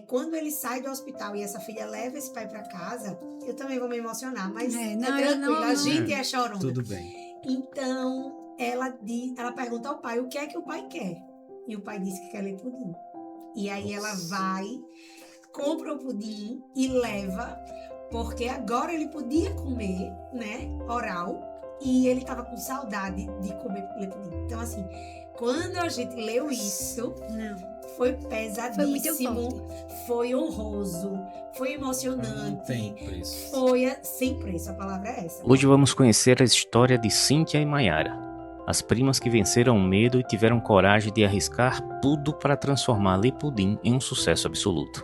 quando ele sai do hospital e essa filha leva esse pai para casa, eu também vou me emocionar, mas não, tranquilo, a gente é chorona. Tudo bem. Então, ela pergunta ao pai o que é que o pai quer. E o pai disse que quer ler pudim. E aí ela vai, compra o pudim e leva, porque agora ele podia comer, né, oral, e ele tava com saudade de ler pudim. Então, assim, quando a gente leu isso, foi pesadíssimo, foi honroso, foi emocionante. Tem preço. Foi sem preço, a palavra é essa. Hoje vamos conhecer a história de Cíntia e Maiara, as primas que venceram o medo e tiveram coragem de arriscar tudo para transformar Ler Pudim em um sucesso absoluto.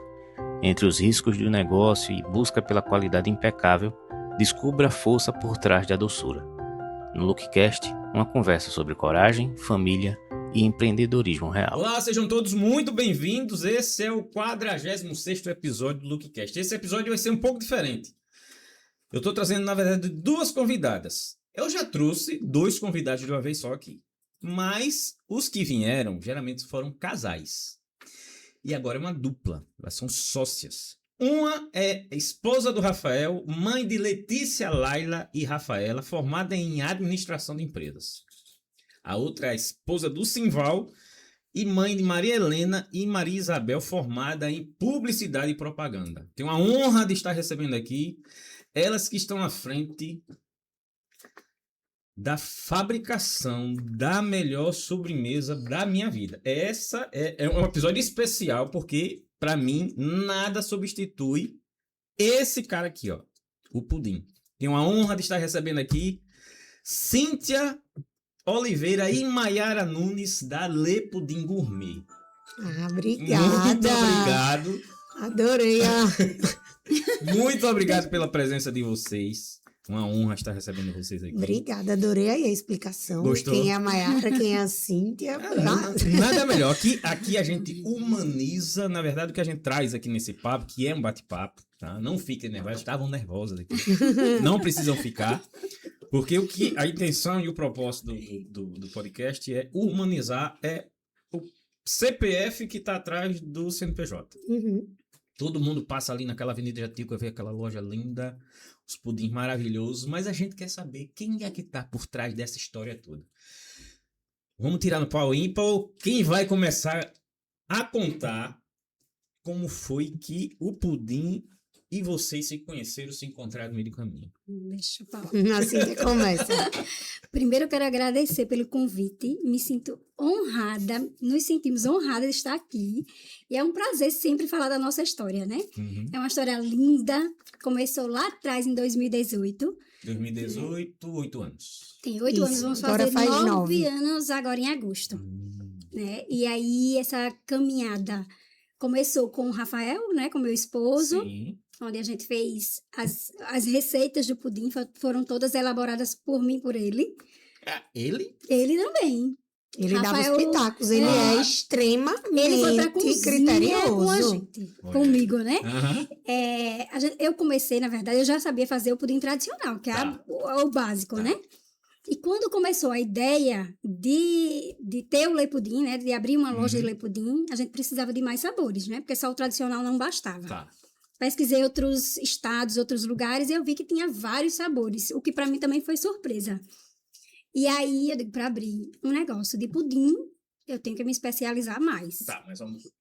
Entre os riscos do negócio e busca pela qualidade impecável, descubra a força por trás da doçura. No Lookcast, uma conversa sobre coragem, família e empreendedorismo real. Olá, sejam todos muito bem-vindos. Esse é o 46º episódio do Lookcast. Esse episódio vai ser um pouco diferente. Eu estou trazendo, na verdade, 2 convidadas. Eu já trouxe 2 convidados de uma vez só aqui. Mas os que vieram, geralmente foram casais. E agora é uma dupla. Elas são sócias. Uma é esposa do Rafael, mãe de Letícia, Laila e Rafaela, formada em administração de empresas. A outra é a esposa do Simval e mãe de Maria Helena e Maria Isabel, formada em publicidade e propaganda. Tenho a honra de estar recebendo aqui elas que estão à frente da fabricação da melhor sobremesa da minha vida. Essa é um episódio especial porque, para mim, nada substitui esse cara aqui, ó, o pudim. Tenho a honra de estar recebendo aqui Cíntia Oliveira e Maiara Nunes, da Ler Pudim Gourmet. Obrigada. Muito obrigado. Adorei. Muito obrigado pela presença de vocês. Uma honra estar recebendo vocês aqui. Obrigada, adorei aí a explicação. Gostou? Quem é a Maiara, quem é a Cíntia. Nada melhor. Aqui a gente humaniza, na verdade, o que a gente traz aqui nesse papo, que é um bate-papo, tá? Não fiquem nervosos, estavam nervosas aqui. Não precisam ficar. Porque a intenção e o propósito do podcast é humanizar o CPF que está atrás do CNPJ. Uhum. Todo mundo passa ali naquela Avenida Jatico, vê aquela loja linda, os pudins maravilhosos, mas a gente quer saber quem é que está por trás dessa história toda. Vamos tirar no pau ímpar. Quem vai começar a contar como foi que o pudim e vocês se conheceram, se encontraram no meio do caminho? Deixa eu falar. Assim que começa. Primeiro eu quero agradecer pelo convite, me sinto honrada, nos sentimos honradas de estar aqui, e é um prazer sempre falar da nossa história, né? Uhum. É uma história linda, começou lá atrás, em 2018. 2018, 8 anos. Tem 8 Isso, anos, vamos agora fazer faz 9 anos agora em agosto. Né? E aí essa caminhada começou com o Rafael, né, com meu esposo. Sim. Onde a gente fez as receitas do pudim, foram todas elaboradas por mim e por ele. Ele? Ele também. Ele Rafael, dava os pitacos, ele é extremamente ele foi pra cozinha criterioso. com a gente, comigo, né? Uhum. Eu comecei, na verdade, eu já sabia fazer o pudim tradicional, que é o básico, né? E quando começou a ideia de ter o Ler Pudim, né? De abrir uma loja de Ler Pudim, a gente precisava de mais sabores, né? Porque só o tradicional não bastava. Tá. Pesquisei outros estados, outros lugares, e eu vi que tinha vários sabores, o que para mim também foi surpresa. E aí, eu digo, para abrir um negócio de pudim, eu tenho que me especializar mais. Tá, mas vamos...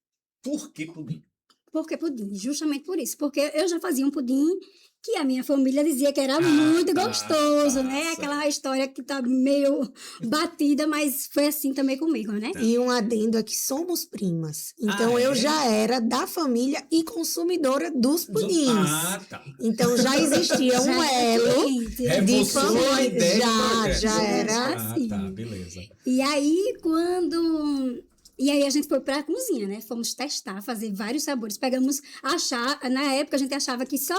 Por que pudim? Por que pudim? Justamente por isso. Porque eu já fazia um pudim que a minha família dizia que era muito gostoso, né? Aquela história que tá meio batida, mas foi assim também comigo, né? E um adendo é que somos primas. Então, eu já era da família e consumidora dos pudins. Tá. Então, já existia um elo de família. Já era assim. Tá, beleza. E aí, E aí a gente foi pra cozinha, né? Fomos testar, fazer vários sabores. Na época a gente achava que só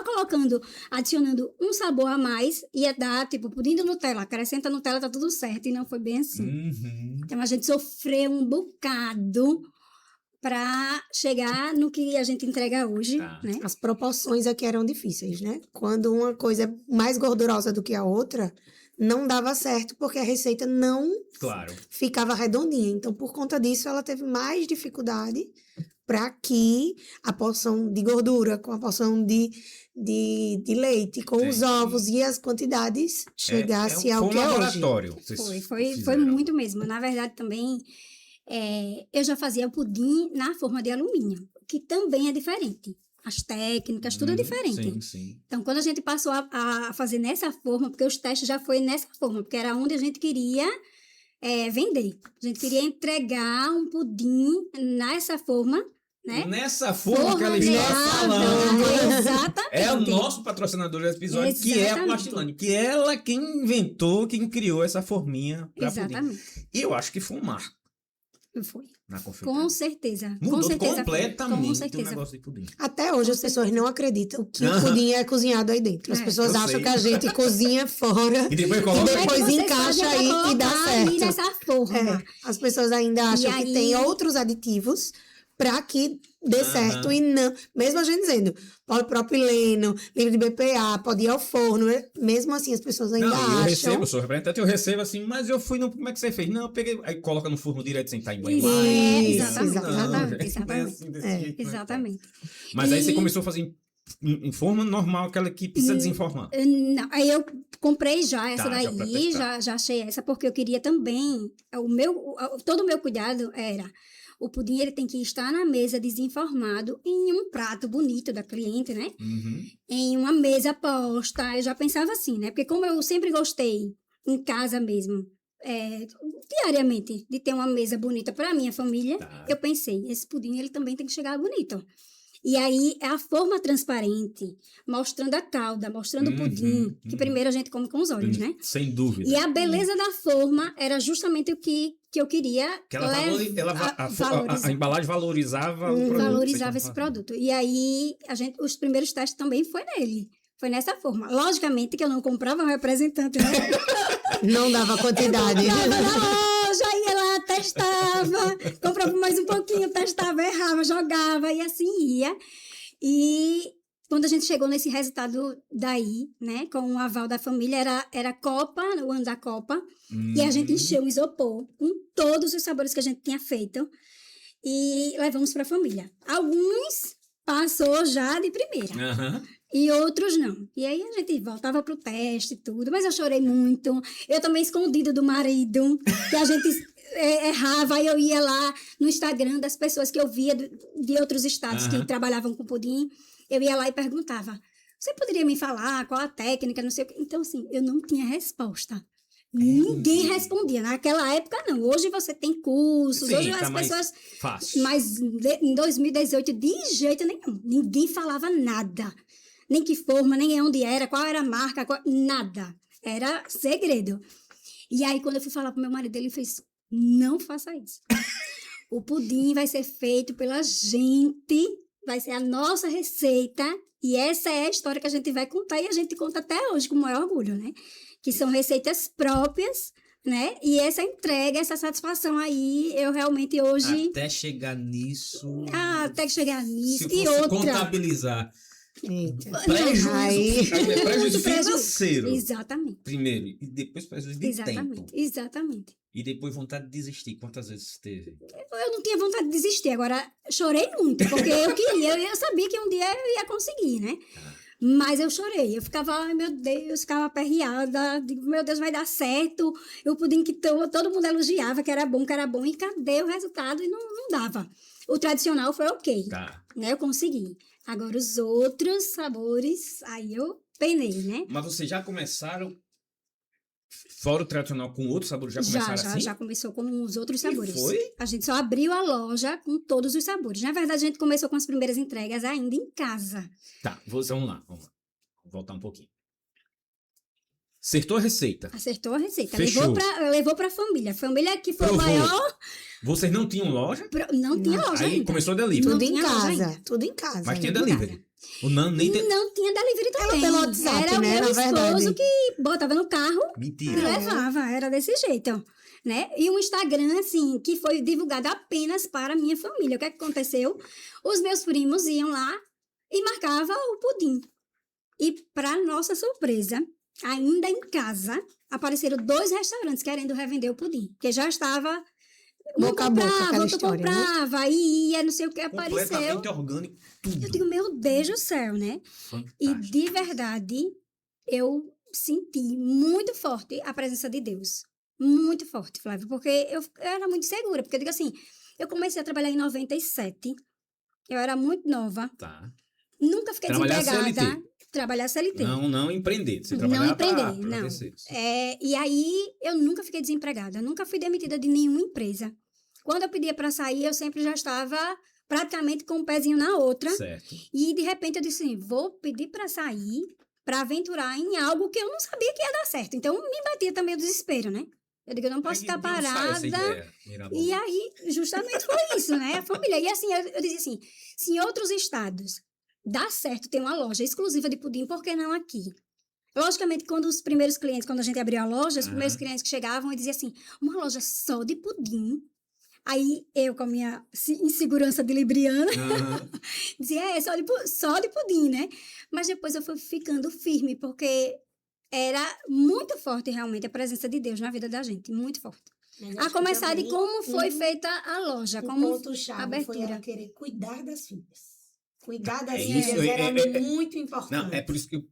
adicionando um sabor a mais, ia dar, tipo, pudim de Nutella. Acrescenta Nutella, tá tudo certo. E não foi bem assim. Uhum. Então a gente sofreu um bocado para chegar no que a gente entrega hoje, né? As proporções aqui eram difíceis, né? Quando uma coisa é mais gordurosa do que a outra, não dava certo, porque a receita não ficava redondinha. Então, por conta disso, ela teve mais dificuldade para que a porção de gordura com a porção de leite, com os ovos e as quantidades chegasse ao que é hoje. laboratório. Foi muito mesmo. Na verdade, também, eu já fazia o pudim na forma de alumínio, que também é diferente. As técnicas, tudo é diferente. Sim, sim. Então, quando a gente passou a fazer nessa forma, porque os testes já foi nessa forma, porque era onde a gente queria vender. A gente queria entregar um pudim nessa forma, né? Nessa forma que ela está falando. Exatamente. É o nosso patrocinador desse episódio, que é a Plastilane. Que ela quem inventou, quem criou essa forminha para Exatamente. pudim. E eu acho que foi um marco Foi. na confeitaria. Com certeza. Mudou com certeza. completamente Com o certeza. negócio de pudim. Até hoje as pessoas não acreditam que o pudim é cozinhado aí dentro. As pessoas eu acham sei. que a gente cozinha fora E depois e coloca. depois Vocês encaixa fazem pra aí e dá colocar ali certo. nessa forma. As pessoas ainda acham E que aí- tem outros aditivos para que dê certo e não. Mesmo a gente dizendo polipropileno, livre de BPA, pode ir ao forno, mesmo assim as pessoas ainda Não, eu acham. recebo, sou representante, eu recebo assim, mas eu fui no. Como é que você fez? Não, eu peguei. Aí coloca no forno direto sem estar em banho. Exatamente. Mas aí você E- começou a fazer em forma normal, aquela que precisa desenformar. Não, aí eu comprei já essa Tá, já pra daí, testar. já achei essa, porque eu queria também, todo o meu cuidado era, o pudim ele tem que estar na mesa desenformado em um prato bonito da cliente, né? Uhum. Em uma mesa posta, eu já pensava assim, né? Porque como eu sempre gostei, em casa mesmo, diariamente, de ter uma mesa bonita para minha família, Tá. eu pensei, esse pudim ele também tem que chegar bonito. E aí, é a forma transparente, mostrando a calda, mostrando o pudim, que primeiro a gente come com os olhos, né? Sem dúvida. E a beleza da forma era justamente o que eu queria Que ela a valorizar. embalagem valorizava o produto. Valorizava esse produto. E aí, os primeiros testes também foi nele. Foi nessa forma. Logicamente que eu não comprava um representante, né? Não dava quantidade. Comprava na loja, ia lá, testava, comprava mais um pouquinho, testava, errava, jogava, e assim ia. E quando a gente chegou nesse resultado daí, né, com o aval da família, era Copa, o ano da Copa, e a gente encheu um isopor com todos os sabores que a gente tinha feito e levamos para a família. Alguns passou já de primeira. Aham. E outros não. E aí a gente voltava pro teste e tudo, mas eu chorei muito. Eu também escondida do marido, que a gente errava, aí eu ia lá no Instagram das pessoas que eu via de outros estados que trabalhavam com pudim, eu ia lá e perguntava, você poderia me falar qual a técnica, não sei o quê. Então, assim, eu não tinha resposta. Ninguém respondia. Naquela época, não. Hoje você tem cursos, Sim, hoje tá as mais pessoas... fácil. Mas em 2018, de jeito nenhum. Ninguém falava nada. Nem que forma, nem onde era, qual era a marca, nada. Era segredo. E aí, quando eu fui falar pro meu marido, ele fez, não faça isso. O pudim vai ser feito pela gente, vai ser a nossa receita, e essa é a história que a gente vai contar, e a gente conta até hoje com o maior orgulho, né? Que são receitas próprias, né? E essa entrega, essa satisfação aí, eu realmente hoje... Até chegar nisso. até chegar nisso. Se E fosse outra... contabilizar Eita. prejuízo Muito financeiro. Exatamente. Primeiro, e depois prejuízo de tempo. Exatamente. E depois vontade de desistir. Quantas vezes teve? Eu não tinha vontade de desistir, agora chorei muito, porque eu queria, eu sabia que um dia eu ia conseguir, né? Mas eu chorei, eu ficava, ai meu Deus, ficava aperreada, digo, meu Deus, vai dar certo. O pudim que todo mundo elogiava, que era bom, e cadê o resultado? E não dava. O tradicional foi ok, Tá. né? Eu consegui. Agora os outros sabores, aí eu penei, né? Mas vocês já começaram, fora o tradicional, com outros sabores? Já começaram assim? Já começou com os outros E sabores. foi? A gente só abriu a loja com todos os sabores. Na verdade, a gente começou com as primeiras entregas ainda em casa. Tá, vamos lá. Vou voltar um pouquinho. Acertou a receita. Acertou a receita. Fechou. Levou pra família. Família que foi o Provou. maior... Vocês não tinham loja? Não tinha loja Aí ainda. começou a delivery. Não Tudo em tinha loja casa. ainda. Tudo em casa. Mas tinha ainda. delivery. O Nan nem tem... Não tinha delivery também. pelo WhatsApp, Era o né, meu na esposo verdade. que botava no carro e Mentira. levava. Era desse jeito. Né? E um Instagram, assim, que foi divulgado apenas para a minha família. O que é que aconteceu? Os meus primos iam lá e marcavam o pudim. E, para nossa surpresa, ainda em casa, apareceram 2 restaurantes querendo revender o pudim. Porque já estava Boca a boca, aquela outro história, né? comprava, aí ia, não sei o que, apareceu. Completamente orgânico, tudo. Eu digo, meu Deus do céu, né? E Fantástico. de verdade, eu senti muito forte a presença de Deus. Muito forte, Flávio, porque eu era muito segura. Porque eu digo assim, eu comecei a trabalhar em 97, eu era muito nova, Tá. nunca fiquei Trabalhar desempregada. CLT. Trabalhar CLT. Não empreender. Você Não trabalhar empreender, pra não. terceiros. E aí, eu nunca fiquei desempregada, nunca fui demitida de nenhuma empresa. Quando eu pedia para sair, eu sempre já estava praticamente com um pezinho na outra. Certo. E, de repente, eu disse assim, vou pedir para sair, para aventurar em algo que eu não sabia que ia dar certo. Então, me batia também o desespero, né? Eu digo, eu não posso Aí, ficar de onde sai essa parada. ideia, Mirabola? E aí, justamente foi isso, né? A família. E assim, eu dizia assim, se em outros estados dá certo ter uma loja exclusiva de pudim, por que não aqui? Logicamente, quando os primeiros clientes, quando a gente abriu a loja, os primeiros clientes que chegavam, eu dizia assim, uma loja só de pudim. Aí, eu com a minha insegurança de libriana, dizia, só de pudim, né? Mas depois eu fui ficando firme, porque era muito forte, realmente, a presença de Deus na vida da gente, muito forte. Mas A acho que começar de também como foi feita a loja, um como ponto-chave foi ela abertura. querer cuidar das filhas. Cuidar das É filhas isso, era muito importante. Não, é por isso que eu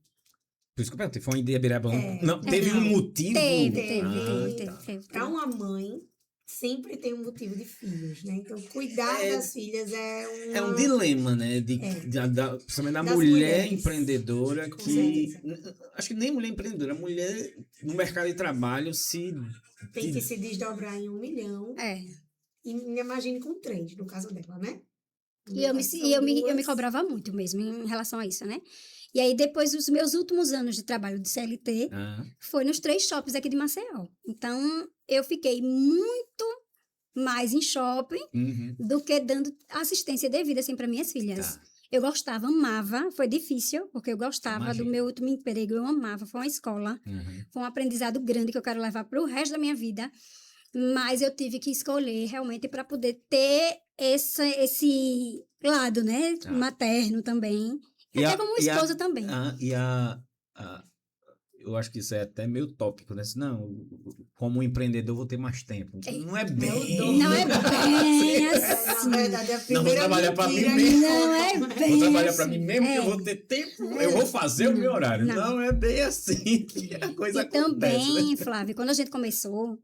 perguntei. Foi uma ideia Birabão. É, Não, teve um motivo. Teve. Para uma mãe, sempre tem um motivo de filhos, né? Então, cuidar das filhas É um dilema, né? Principalmente da Das mulher mulheres. empreendedora Com que... certeza. Acho que nem mulher empreendedora. Mulher no mercado de trabalho Tem que se desdobrar em 1 milhão. É. E me imagine com 3, no caso dela, né? E eu me cobrava muito mesmo em relação a isso, né? E aí, depois dos meus últimos anos de trabalho de CLT, foi nos 3 shoppings aqui de Maceió. Então, eu fiquei muito mais em shopping do que dando assistência devida, assim, para minhas filhas. Tá. Eu gostava, amava, foi difícil, porque eu gostava Imagina. do meu último emprego, eu amava, foi uma escola, foi um aprendizado grande que eu quero levar para o resto da minha vida, mas eu tive que escolher realmente para poder ter esse lado, né, materno também, e até como esposa também. Eu acho que isso é até meio tópico, né? Não, como empreendedor, eu vou ter mais tempo. Não é bem. Não é bem assim. Na verdade, a Não, vou primeira trabalhar para mim mentira mesmo. Não é bem Vou trabalhar para assim. mim mesmo, que eu vou ter tempo, eu vou fazer o meu horário. Não é bem assim que a coisa E acontece. também, Né? Flávia, quando a gente começou,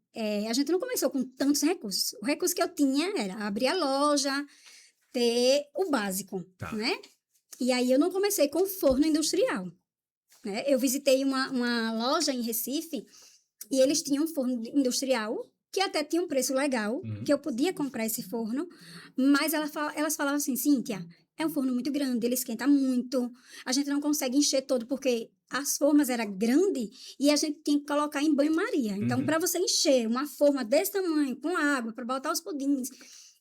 a gente não começou com tantos recursos. O recurso que eu tinha era abrir a loja, ter o básico, né? E aí eu não comecei com forno industrial, né? Eu visitei uma loja em Recife e eles tinham um forno industrial que até tinha um preço legal, que eu podia comprar esse forno, mas elas falavam assim, Cíntia, é um forno muito grande, ele esquenta muito, a gente não consegue encher todo, porque as formas eram grandes e a gente tinha que colocar em banho-maria. Então, para você encher uma forma desse tamanho, com água, para botar os pudins...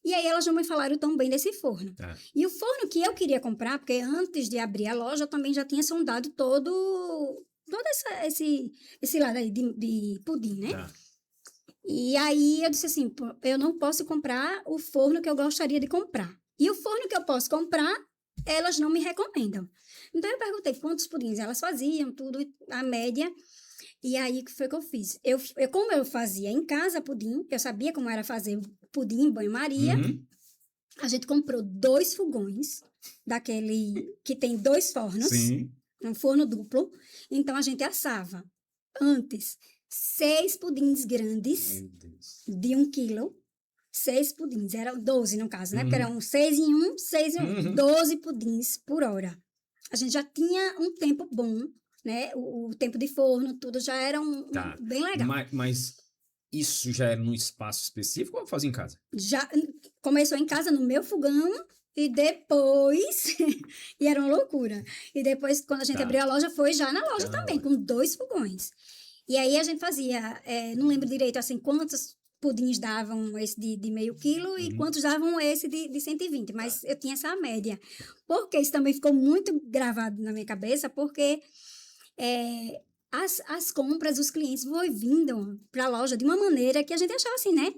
E aí elas não me falaram tão bem desse forno. E o forno que eu queria comprar, porque antes de abrir a loja, eu também já tinha sondado todo esse lado aí de pudim, né? E aí eu disse assim, eu não posso comprar o forno que eu gostaria de comprar. E o forno que eu posso comprar, elas não me recomendam. Então eu perguntei quantos pudins elas faziam, tudo, a média. E aí, o que foi que eu fiz? Como eu fazia em casa pudim, eu sabia como era fazer pudim em banho-maria, a gente comprou 2 fogões, daquele que tem 2 fornos, um forno duplo. Então, a gente assava, antes, 6 pudins grandes, de 1 quilo, 6 pudins, eram 12 no caso, né? Porque eram 6 em 1, 6 em 1, 12 pudins por hora. A gente já tinha um tempo bom, né? O tempo de forno, tudo já era bem legal. Mas isso já era num espaço específico ou fazia em casa? Já começou em casa, no meu fogão, e depois... e era uma loucura. E depois, quando a gente abriu a loja, foi já na loja também, com 2 fogões. E aí, a gente fazia... não lembro direito, assim, quantos pudins davam esse de meio quilo e quantos davam esse de 120. Mas eu tinha essa média. Porque isso também ficou muito gravado na minha cabeça, porque... as compras dos clientes vão vindo para a loja de uma maneira que a gente achava assim, né?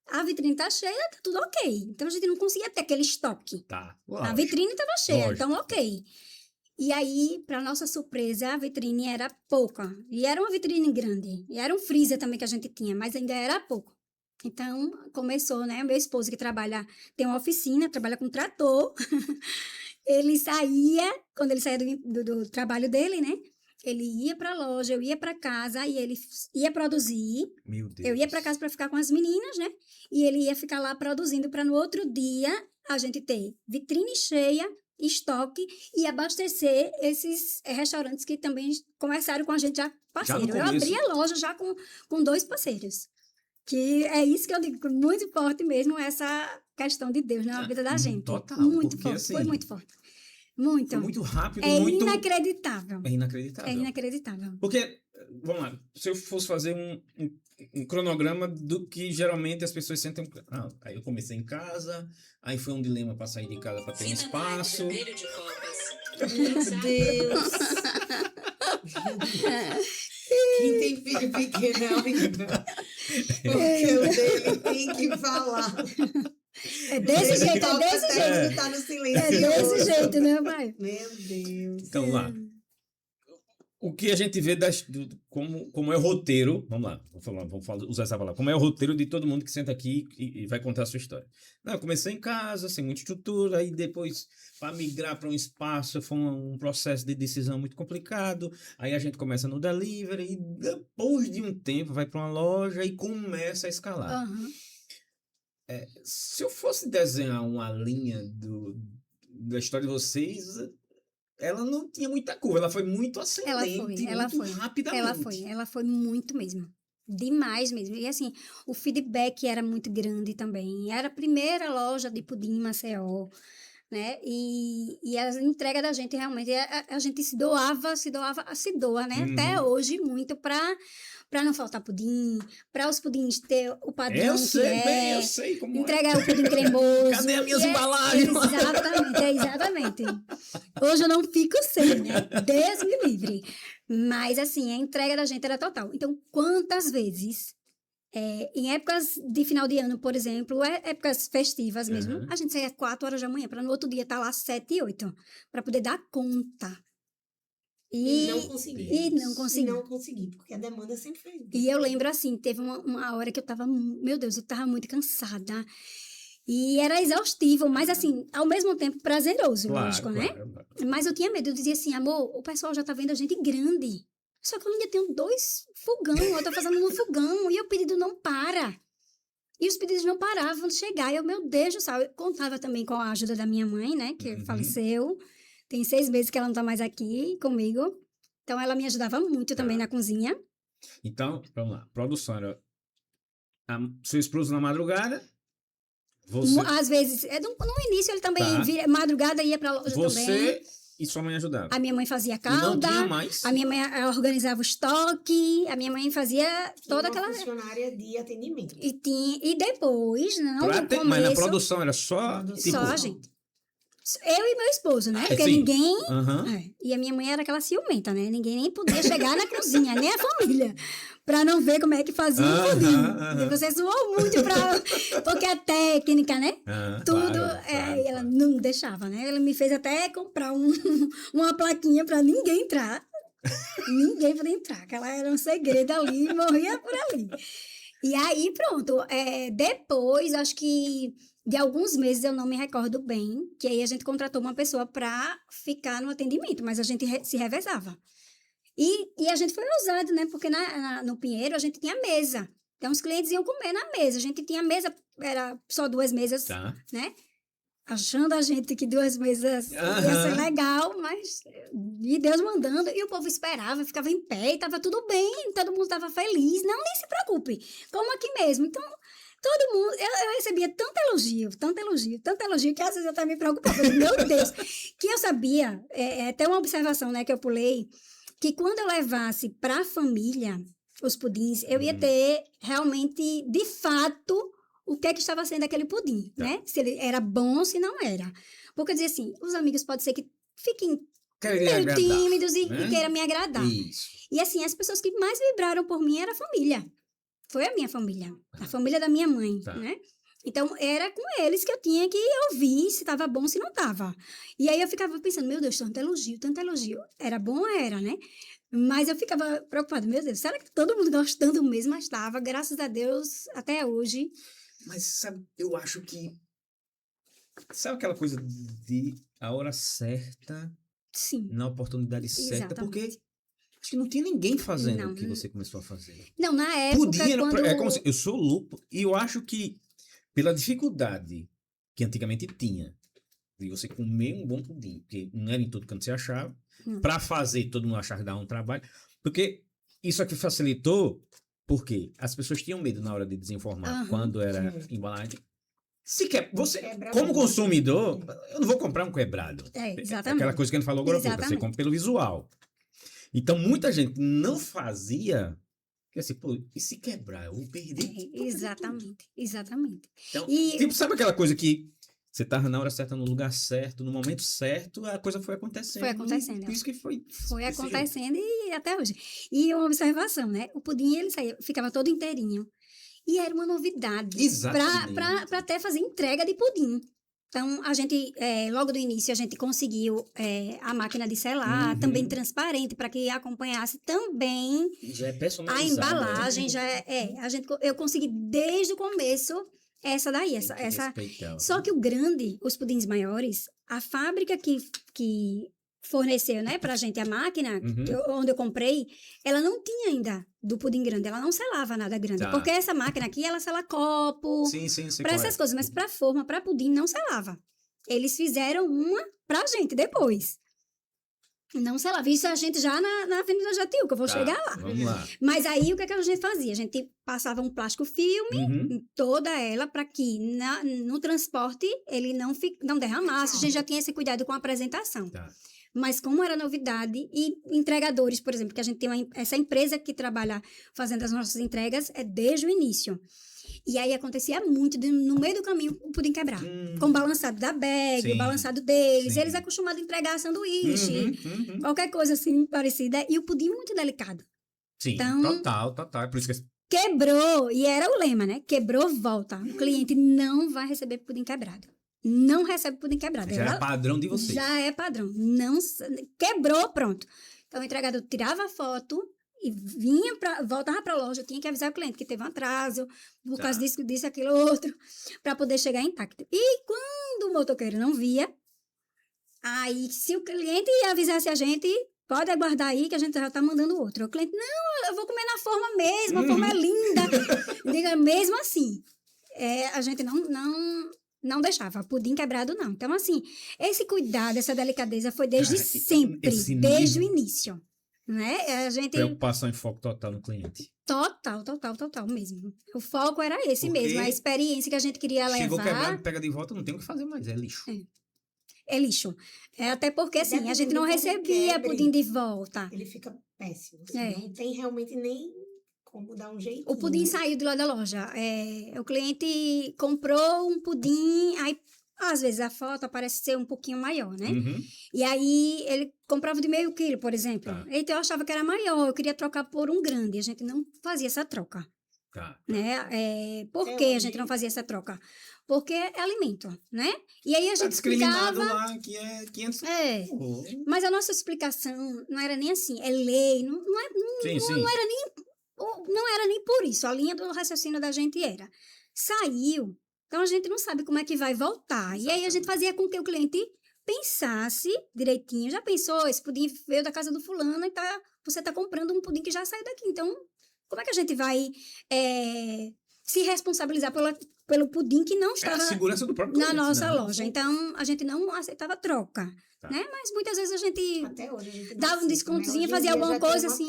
A vitrine tá cheia, tá tudo ok. Então, a gente não conseguia ter aquele estoque. A vitrine estava cheia, então ok. E aí, para nossa surpresa, a vitrine era pouca. E era uma vitrine grande. E era um freezer também que a gente tinha, mas ainda era pouco. Então, começou, né? Meu esposo que tem uma oficina, trabalha com trator. Quando ele saía do trabalho dele, né? Ele ia para a loja, eu ia para casa, e ele ia produzir. Meu Deus. Eu ia para casa para ficar com as meninas, né? E ele ia ficar lá produzindo para no outro dia a gente ter vitrine cheia, estoque e abastecer esses restaurantes que também começaram com a gente já parceiro. Já no Eu começo. abri a loja já com 2 parceiros. Que é isso que eu digo, muito forte mesmo, essa questão de Deus na vida da gente. Total, Muito porque, forte, assim, foi muito forte. Muito. Foi muito rápido, É muito... inacreditável. É inacreditável. É inacreditável. Porque, vamos lá, se eu fosse fazer um cronograma do que geralmente as pessoas sentem... aí eu comecei em casa, aí foi um dilema para sair de casa para ter um espaço. Meu Deus. Quem tem filho pequeno é horrível. Porque o dele tem que falar. É desse jeito, é desse jeito. Tá no É silêncio. desse jeito, né, pai? Meu Deus. Então, lá. O que a gente vê como é o roteiro, vamos lá, usar essa palavra, como é o roteiro de todo mundo que senta aqui e vai contar a sua história. Não, eu comecei em casa, sem muita estrutura, aí depois, para migrar para um espaço, foi um processo de decisão muito complicado, aí a gente começa no delivery, e depois de um tempo vai para uma loja e começa a escalar. Uhum. Se eu fosse desenhar uma linha da história de vocês... Ela não tinha muita curva, ela foi muito ascendente, rapidamente. Ela foi muito mesmo. Demais mesmo. E assim, o feedback era muito grande também. Era a primeira loja de pudim em Maceió, né? E a entrega da gente realmente, a gente se doa, né? Uhum. Até hoje muito para não faltar pudim, para os pudins ter o padrão Eu que sei como entregar o pudim cremoso. Cadê as minhas embalagens? Exatamente. Hoje eu não fico sem, né? Deus me livre. Mas, assim, a entrega da gente era total. Então, quantas vezes, em épocas de final de ano, por exemplo, épocas festivas mesmo, Uhum. a gente saía 4 horas da manhã, para no outro dia estar lá 7 e 8, para poder dar conta. E não consegui. E não consegui. E não consegui, porque a demanda sempre foi. E eu lembro, assim, teve uma hora que eu tava, meu Deus, eu tava muito cansada. E era exaustivo, mas, assim, ao mesmo tempo prazeroso, lógico, né? Claro. Mas eu tinha medo, eu dizia assim, amor, o pessoal já tá vendo a gente grande. Só que eu ainda tenho 2 fogão, eu tô fazendo no fogão, e o pedido não para. E os pedidos não paravam de chegar. E eu, meu Deus do céu, eu contava também com a ajuda da minha mãe, né? Que faleceu. Tem 6 meses que ela não tá mais aqui comigo. Então, ela me ajudava muito também na cozinha. Então, vamos lá. Produção era seu esposo na madrugada, você... Às vezes, no início ele também, madrugada ia pra loja também. Você e sua mãe ajudavam. A minha mãe fazia E não calda. tinha mais. A minha mãe organizava o estoque. A minha mãe fazia toda Uma aquela... funcionária de atendimento. E depois, não, no começo... Mas na produção era só... Produção. Só a gente. Eu e meu esposo, né? Porque sim. ninguém... Aham. E a minha mãe era aquela ciumenta, né? Ninguém nem podia chegar na cozinha, nem a família, pra não ver como é que fazia o pudim. E você suou muito porque a técnica, né? Tudo, claro. ela não deixava, né? Ela me fez até comprar uma plaquinha pra ninguém entrar. Ninguém podia entrar, que ela era um segredo ali, morria por ali. E aí, pronto. Depois, acho que de alguns meses, eu não me recordo bem, que aí a gente contratou uma pessoa para ficar no atendimento, mas a gente se revezava. E a gente foi ousado, né? Porque no Pinheiro a gente tinha mesa. Então, os clientes iam comer na mesa. A gente tinha mesa, era só 2 mesas, né? Achando a gente que 2 mesas ia ser legal, mas... E Deus mandando. E o povo esperava, ficava em pé, e tava tudo bem, todo mundo tava feliz. Não, nem se preocupe. Como aqui mesmo. Então... Todo mundo, eu recebia tanto elogio, que às vezes eu até me preocupava. Meu Deus! Que eu sabia, até uma observação, né, que eu pulei, que quando eu levasse para a família os pudins, eu ia ter realmente, de fato, o que é que estava sendo aquele pudim, né? Se ele era bom ou se não era. Porque eu dizia assim, os amigos pode ser que fiquem meio tímidos e queiram me agradar. Isso. E assim, as pessoas que mais vibraram por mim era a família. Foi a minha família, a família da minha mãe, né? Então, era com eles que eu tinha que ouvir se estava bom, se não estava. E aí eu ficava pensando, meu Deus, tanto elogio, tanto elogio. Era bom, era, né? Mas eu ficava preocupada, meu Deus, será que todo mundo gostando mesmo? Mas estava, graças a Deus, até hoje. Mas, sabe, eu acho que... Sabe aquela coisa de a hora certa, Sim, na oportunidade certa? Porque exatamente. acho que não tinha ninguém fazendo Não. o que você começou a fazer. Não, na época, Pudim, quando... é como se, eu sou louco e eu acho que pela dificuldade que antigamente tinha de você comer um bom pudim, porque não era em todo canto que você achava, para fazer todo mundo achar que dava um trabalho, porque isso aqui facilitou, porque as pessoas tinham medo na hora de desenformar, quando era embalagem. Se quer, você, como consumidor, eu não vou comprar um quebrado. Exatamente. Aquela coisa que a gente falou agora há pouco, você compra pelo visual. Então, muita gente não fazia, porque assim, pô, e se quebrar? Eu vou perder. Exatamente. Então, E tipo, sabe aquela coisa que você tava na hora certa, no lugar certo, no momento certo, a coisa foi acontecendo. Foi acontecendo. Por isso que foi acontecendo e até hoje. E uma observação, né? O pudim, ele saía, ficava todo inteirinho. E era uma novidade. Exatamente. Para até fazer entrega de pudim. Então, a gente, logo do início, a gente conseguiu a máquina de selar, também transparente, para que acompanhasse também já é a personalizado. embalagem. Eu consegui desde o começo essa daí. Só que os pudins maiores, a fábrica que forneceu, né, pra gente a máquina, onde eu comprei, ela não tinha ainda do pudim grande, ela não selava nada grande, porque essa máquina aqui, ela sela copo, para essas coisas, mas para forma, para pudim, não selava. Eles fizeram uma pra gente depois. Não selava. Isso a gente já na Avenida Jatiú, que eu vou chegar lá. Vamos lá. Mas aí, o que a gente fazia? A gente passava um plástico filme em toda ela para que no transporte ele não derramasse. A gente já tinha esse cuidado com a apresentação. Mas como era novidade, e entregadores, por exemplo, que a gente tem essa empresa que trabalha fazendo as nossas entregas, é desde o início. E aí acontecia muito, no meio do caminho, o pudim quebrar. Com o balançado da bag, o balançado deles. Eles acostumados a entregar sanduíche, qualquer coisa assim parecida. E o pudim muito delicado. Sim, então, total. Por isso que... Quebrou, e era o lema, né? Quebrou, volta. O cliente não vai receber pudim quebrado. Não recebe pudim quebrado. Já é padrão de vocês. Já é padrão. Não, quebrou, pronto. Então, o entregador tirava a foto e voltava para a loja. Eu tinha que avisar o cliente que teve um atraso, por causa disso, aquilo, outro, para poder chegar intacto. E quando o motoqueiro não via, aí, se o cliente avisasse a gente, pode aguardar aí que a gente já está mandando outro. O cliente, não, eu vou comer na forma mesmo, a forma é linda. Diga, mesmo assim, a gente não deixava pudim quebrado, não. Então, assim, esse cuidado, essa delicadeza foi desde sempre, desde o início, né? A gente... Preocupação e foco total no cliente. Total mesmo. O foco era esse mesmo, a experiência que a gente queria levar. Chegou quebrado, pega de volta, não tem o que fazer mais, é lixo. É lixo. Até porque, assim, a gente não recebia pudim de volta. Ele fica péssimo. Não tem realmente nem... como dar um jeito. O pudim saiu de lá da loja. O cliente comprou um pudim, aí às vezes a foto parece ser um pouquinho maior, né? E aí ele comprava de meio quilo, por exemplo. Então eu achava que era maior, eu queria trocar por um grande. A gente não fazia essa troca. Né? Por que a gente não fazia essa troca? Porque é alimento, né? E aí a gente discriminado lá, que é 500... Mas a nossa explicação não era nem assim, é lei, não era nem... Não era nem por isso, a linha do raciocínio da gente era, saiu, então a gente não sabe como é que vai voltar. Exatamente. E aí a gente fazia com que o cliente pensasse direitinho, já pensou, esse pudim veio da casa do fulano e você está comprando um pudim que já saiu daqui, então como é que a gente vai se responsabilizar pelo pudim que não estava a segurança do próprio cliente, na nossa loja? Então a gente não aceitava troca. Né? Mas muitas vezes a gente até hoje a gente dava um descontozinho, né? Fazia alguma coisa assim.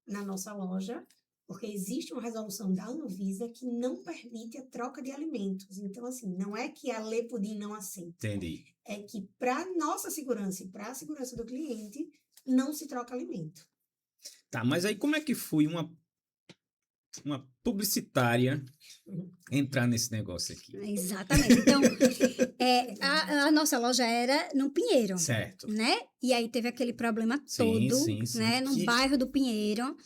Na nossa loja, porque existe uma resolução da Anvisa que não permite a troca de alimentos. Então, assim, não é que a Lê Pudim não aceita. Entendi. É que para nossa segurança e para a segurança do cliente, não se troca alimento. Tá, mas aí como é que foi uma publicitária entrar nesse negócio aqui? Exatamente. Então, a nossa loja era no Pinheiro. Certo. Né? E aí teve aquele problema todo, né? No bairro do Pinheiro.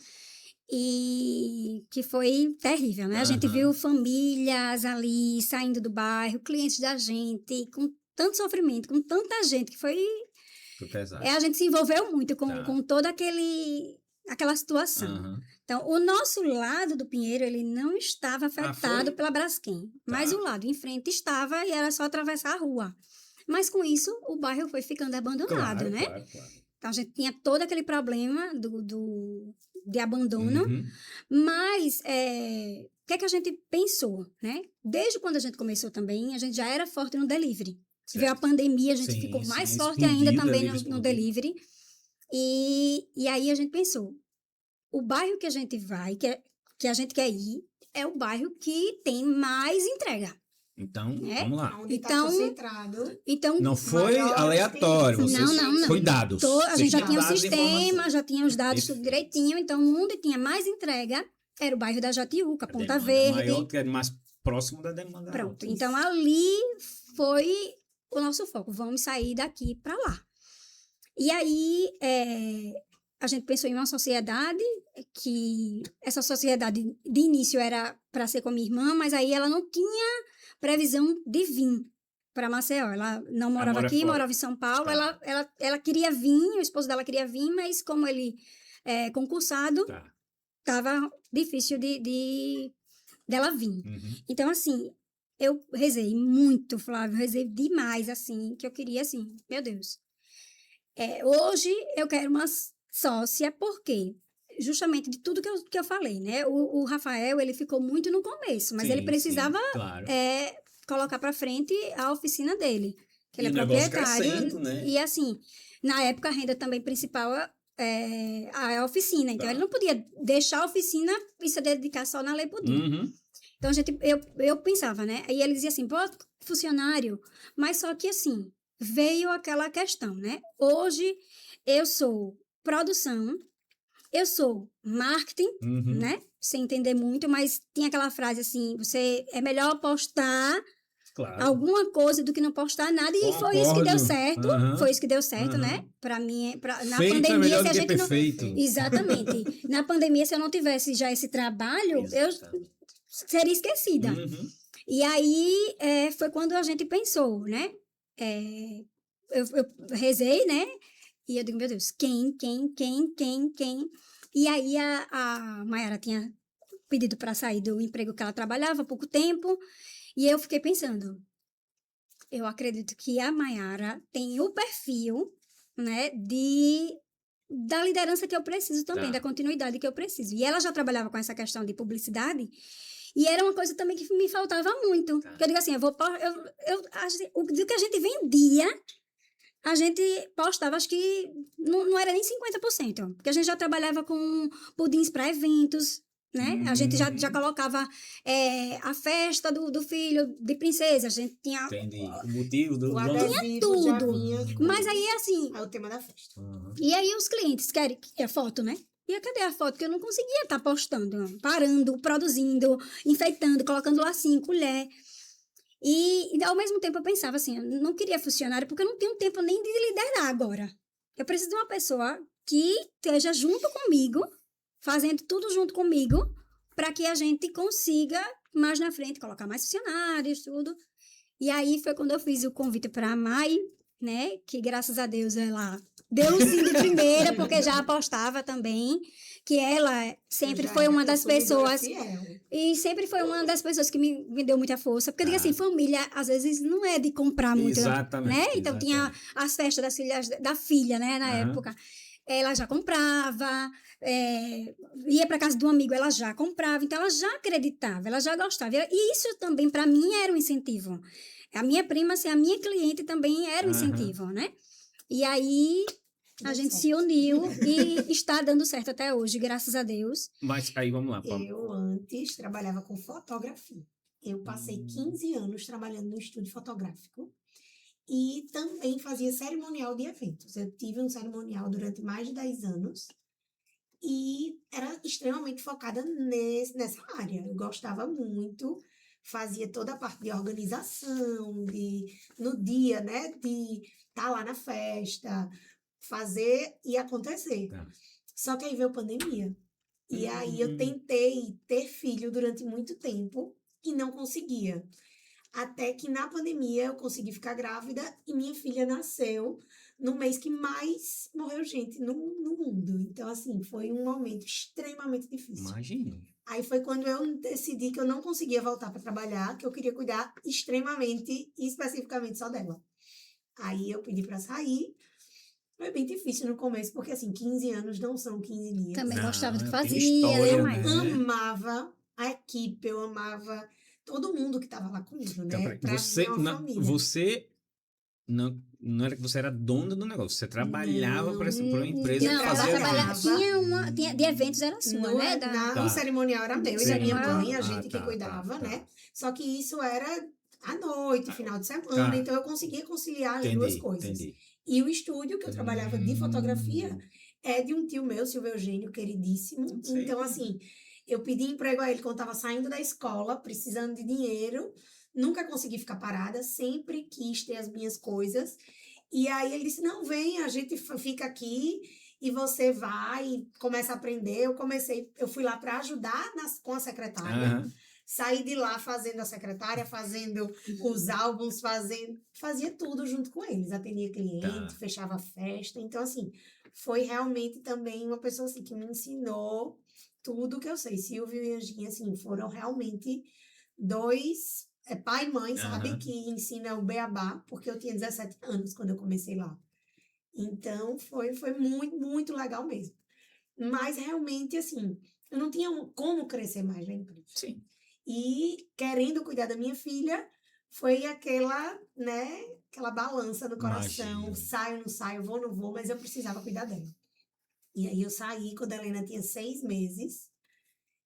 e que foi terrível, né? A gente Aham. viu famílias ali saindo do bairro, clientes da gente, com tanto sofrimento, com tanta gente, que foi... Foi pesado. a gente se envolveu muito Tá. com toda aquela situação. Aham. Então, o nosso lado do Pinheiro, ele não estava afetado foi? pela Braskem, mas Tá. o lado em frente estava e era só atravessar a rua. Mas com isso, o bairro foi ficando abandonado, Claro, né? claro, claro. Então, a gente tinha todo aquele problema de abandono, Uhum. mas o que é que a gente pensou, né? Desde quando a gente começou também, a gente já era forte no delivery. Certo. Veio a pandemia, a gente Sim, ficou mais sim, forte explodiu, ainda também delivery no explodiu. delivery. E aí a gente pensou, o bairro que a gente vai, que a gente quer ir, é o bairro que tem mais entrega. Então, É? vamos lá. Onde está Então- concentrado. Então, Não foi Maiores aleatório, clientes. vocês... Não. Foi dados. a gente já Vocês tinha o dados e sistema, informações. já tinha os dados tudo Perfeito. direitinho. Então, onde tinha mais entrega era o bairro da Jatiuca, A Ponta demanda Verde. maior, que é mais próximo da demanda. Pronto. alta. Então, ali foi o nosso foco. Vamos sair daqui para lá. E aí, a gente pensou em uma sociedade que... Essa sociedade, de início, era para ser com a minha irmã, mas aí ela não tinha previsão de vir para Maceió. Ela não morava mora aqui, fora. morava em São Paulo. Tá. Ela queria vir, o esposo dela queria vir, mas como ele é concursado, Tá. estava difícil dela vir. Uhum. Então, assim, eu rezei muito, Flávio, rezei demais, assim, que eu queria, assim, meu Deus. Hoje eu quero uma sócia, por quê? Justamente de tudo que eu falei, né? O Rafael, ele ficou muito no começo, mas Sim, ele precisava sim, claro. colocar para frente a oficina dele, que ele E é o negócio proprietário. crescendo, né? E, assim, na época, a renda também principal é a oficina. Então, Tá. ele não podia deixar a oficina e se dedicar só na Lei Pudim. Uhum. Então, eu pensava, né? Aí ele dizia assim, pô, funcionário, mas só que assim, veio aquela questão, né? Hoje eu sou produção, eu sou marketing, Uhum. né? Sem entender muito, mas tinha aquela frase assim, é melhor postar Claro. alguma coisa do que não postar nada, e foi isso que deu Concordo. certo, Aham. foi isso que deu certo, Aham. né? Para mim, na Feito é pandemia, melhor se do a que gente não... perfeito. Exatamente. Na pandemia, se eu não tivesse já esse trabalho, eu Exatamente. seria esquecida. Uhum. E aí, foi quando a gente pensou, né? Eu rezei, né? E eu digo, meu Deus, quem? E aí, a Mayara tinha pedido para sair do emprego que ela trabalhava há pouco tempo. E eu fiquei pensando, eu acredito que a Mayara tem o perfil, né? Da liderança que eu preciso também, Tá. da continuidade que eu preciso. E ela já trabalhava com essa questão de publicidade, e era uma coisa também que me faltava muito. Tá. Porque eu digo assim, do que a gente vendia, a gente postava, acho que não era nem 50%. Porque a gente já trabalhava com pudins para eventos, né? A gente já colocava a festa do filho de princesa, a gente tinha... Entendi. O motivo do... O adesivo já tudo. vinha Mas aí, assim, é o tema da festa. Uhum. e aí os clientes querem a foto, né? E cadê a foto? Que eu não conseguia estar postando, parando, produzindo, enfeitando, colocando lacinho, colher. E ao mesmo tempo eu pensava assim, eu não queria funcionário porque eu não tenho tempo nem de liderar agora. Eu preciso de uma pessoa que esteja junto comigo, fazendo tudo junto comigo, para que a gente consiga, mais na frente, colocar mais funcionários, tudo. E aí foi quando eu fiz o convite para a Mai, né? Que graças a Deus ela deu o sim de primeira, porque já apostava também, que ela sempre Já foi era uma das consumidora pessoas... fiel. E sempre foi uma das pessoas que me deu muita força. Porque eu digo Tá. assim, família, às vezes, não é de comprar muito, Exatamente. né? Então, tinha exatamente. as festas das filhas, da filha, né? Na Aham. época. Ela já comprava, ia para casa de um amigo, ela já comprava. Então, ela já acreditava, ela já gostava. E isso também, para mim, era um incentivo. A minha prima ser a minha cliente também era um Aham. incentivo, né? E aí... A Deu gente certo. se uniu e está dando certo até hoje, graças a Deus. Mas aí, vamos lá. Paulo. Eu antes trabalhava com fotografia. Eu passei 15 anos trabalhando no estúdio fotográfico e também fazia cerimonial de eventos. Eu tive um cerimonial durante mais de 10 anos e era extremamente focada nessa área. Eu gostava muito, fazia toda a parte de organização, no dia, né, de estar lá na festa, fazer e acontecer. Tá. Só que aí veio a pandemia. E aí eu tentei ter filho durante muito tempo e não conseguia. Até que na pandemia eu consegui ficar grávida e minha filha nasceu no mês que mais morreu gente no mundo. Então, assim, foi um momento extremamente difícil. Imagina. Aí foi quando eu decidi que eu não conseguia voltar para trabalhar, que eu queria cuidar extremamente e especificamente só dela. Aí eu pedi para sair. Foi bem difícil no começo, porque assim, 15 anos não são 15 dias. Também Não, gostava do que tem fazia, história, né? né? Eu amava a equipe, eu amava todo mundo que estava lá comigo, Então, né? Pra você, mim é uma família. você não era que você era dona do negócio, você trabalhava para uma empresa eu que Não, fazia trabalhava. tinha de eventos era sua, No, né? O cerimonial era meu e da Sim. minha mãe, a Ah, gente que tá, cuidava, tá. né? Só que isso era à noite, final de semana, Tá. então eu conseguia conciliar as duas coisas. Entendi. E o estúdio que eu trabalhava de fotografia é de um tio meu, Silvio Eugênio, queridíssimo. Sim. Então, assim, eu pedi emprego a ele quando estava saindo da escola, precisando de dinheiro. Nunca consegui ficar parada, sempre quis ter as minhas coisas. E aí ele disse, não, vem, a gente fica aqui e você vai e começa a aprender. Eu fui lá para ajudar com a secretária. Aham. Saí de lá fazendo a secretária, fazendo os álbuns, fazia tudo junto com eles. Atendia cliente, Tá. fechava festa. Então, assim, foi realmente também uma pessoa assim, que me ensinou tudo que eu sei. Silvio e Anjinha, assim, foram realmente dois, pai e mãe, sabe? Aham. Que ensina o beabá, porque eu tinha 17 anos quando eu comecei lá. Então, foi muito, muito legal mesmo. Mas, realmente, assim, eu não tinha como crescer mais na empresa. Sim. E querendo cuidar da minha filha, foi aquela, né, aquela balança no coração. Imagino. Saio, não saio, vou, não vou, mas eu precisava cuidar dela. E aí eu saí quando a Helena tinha 6 meses.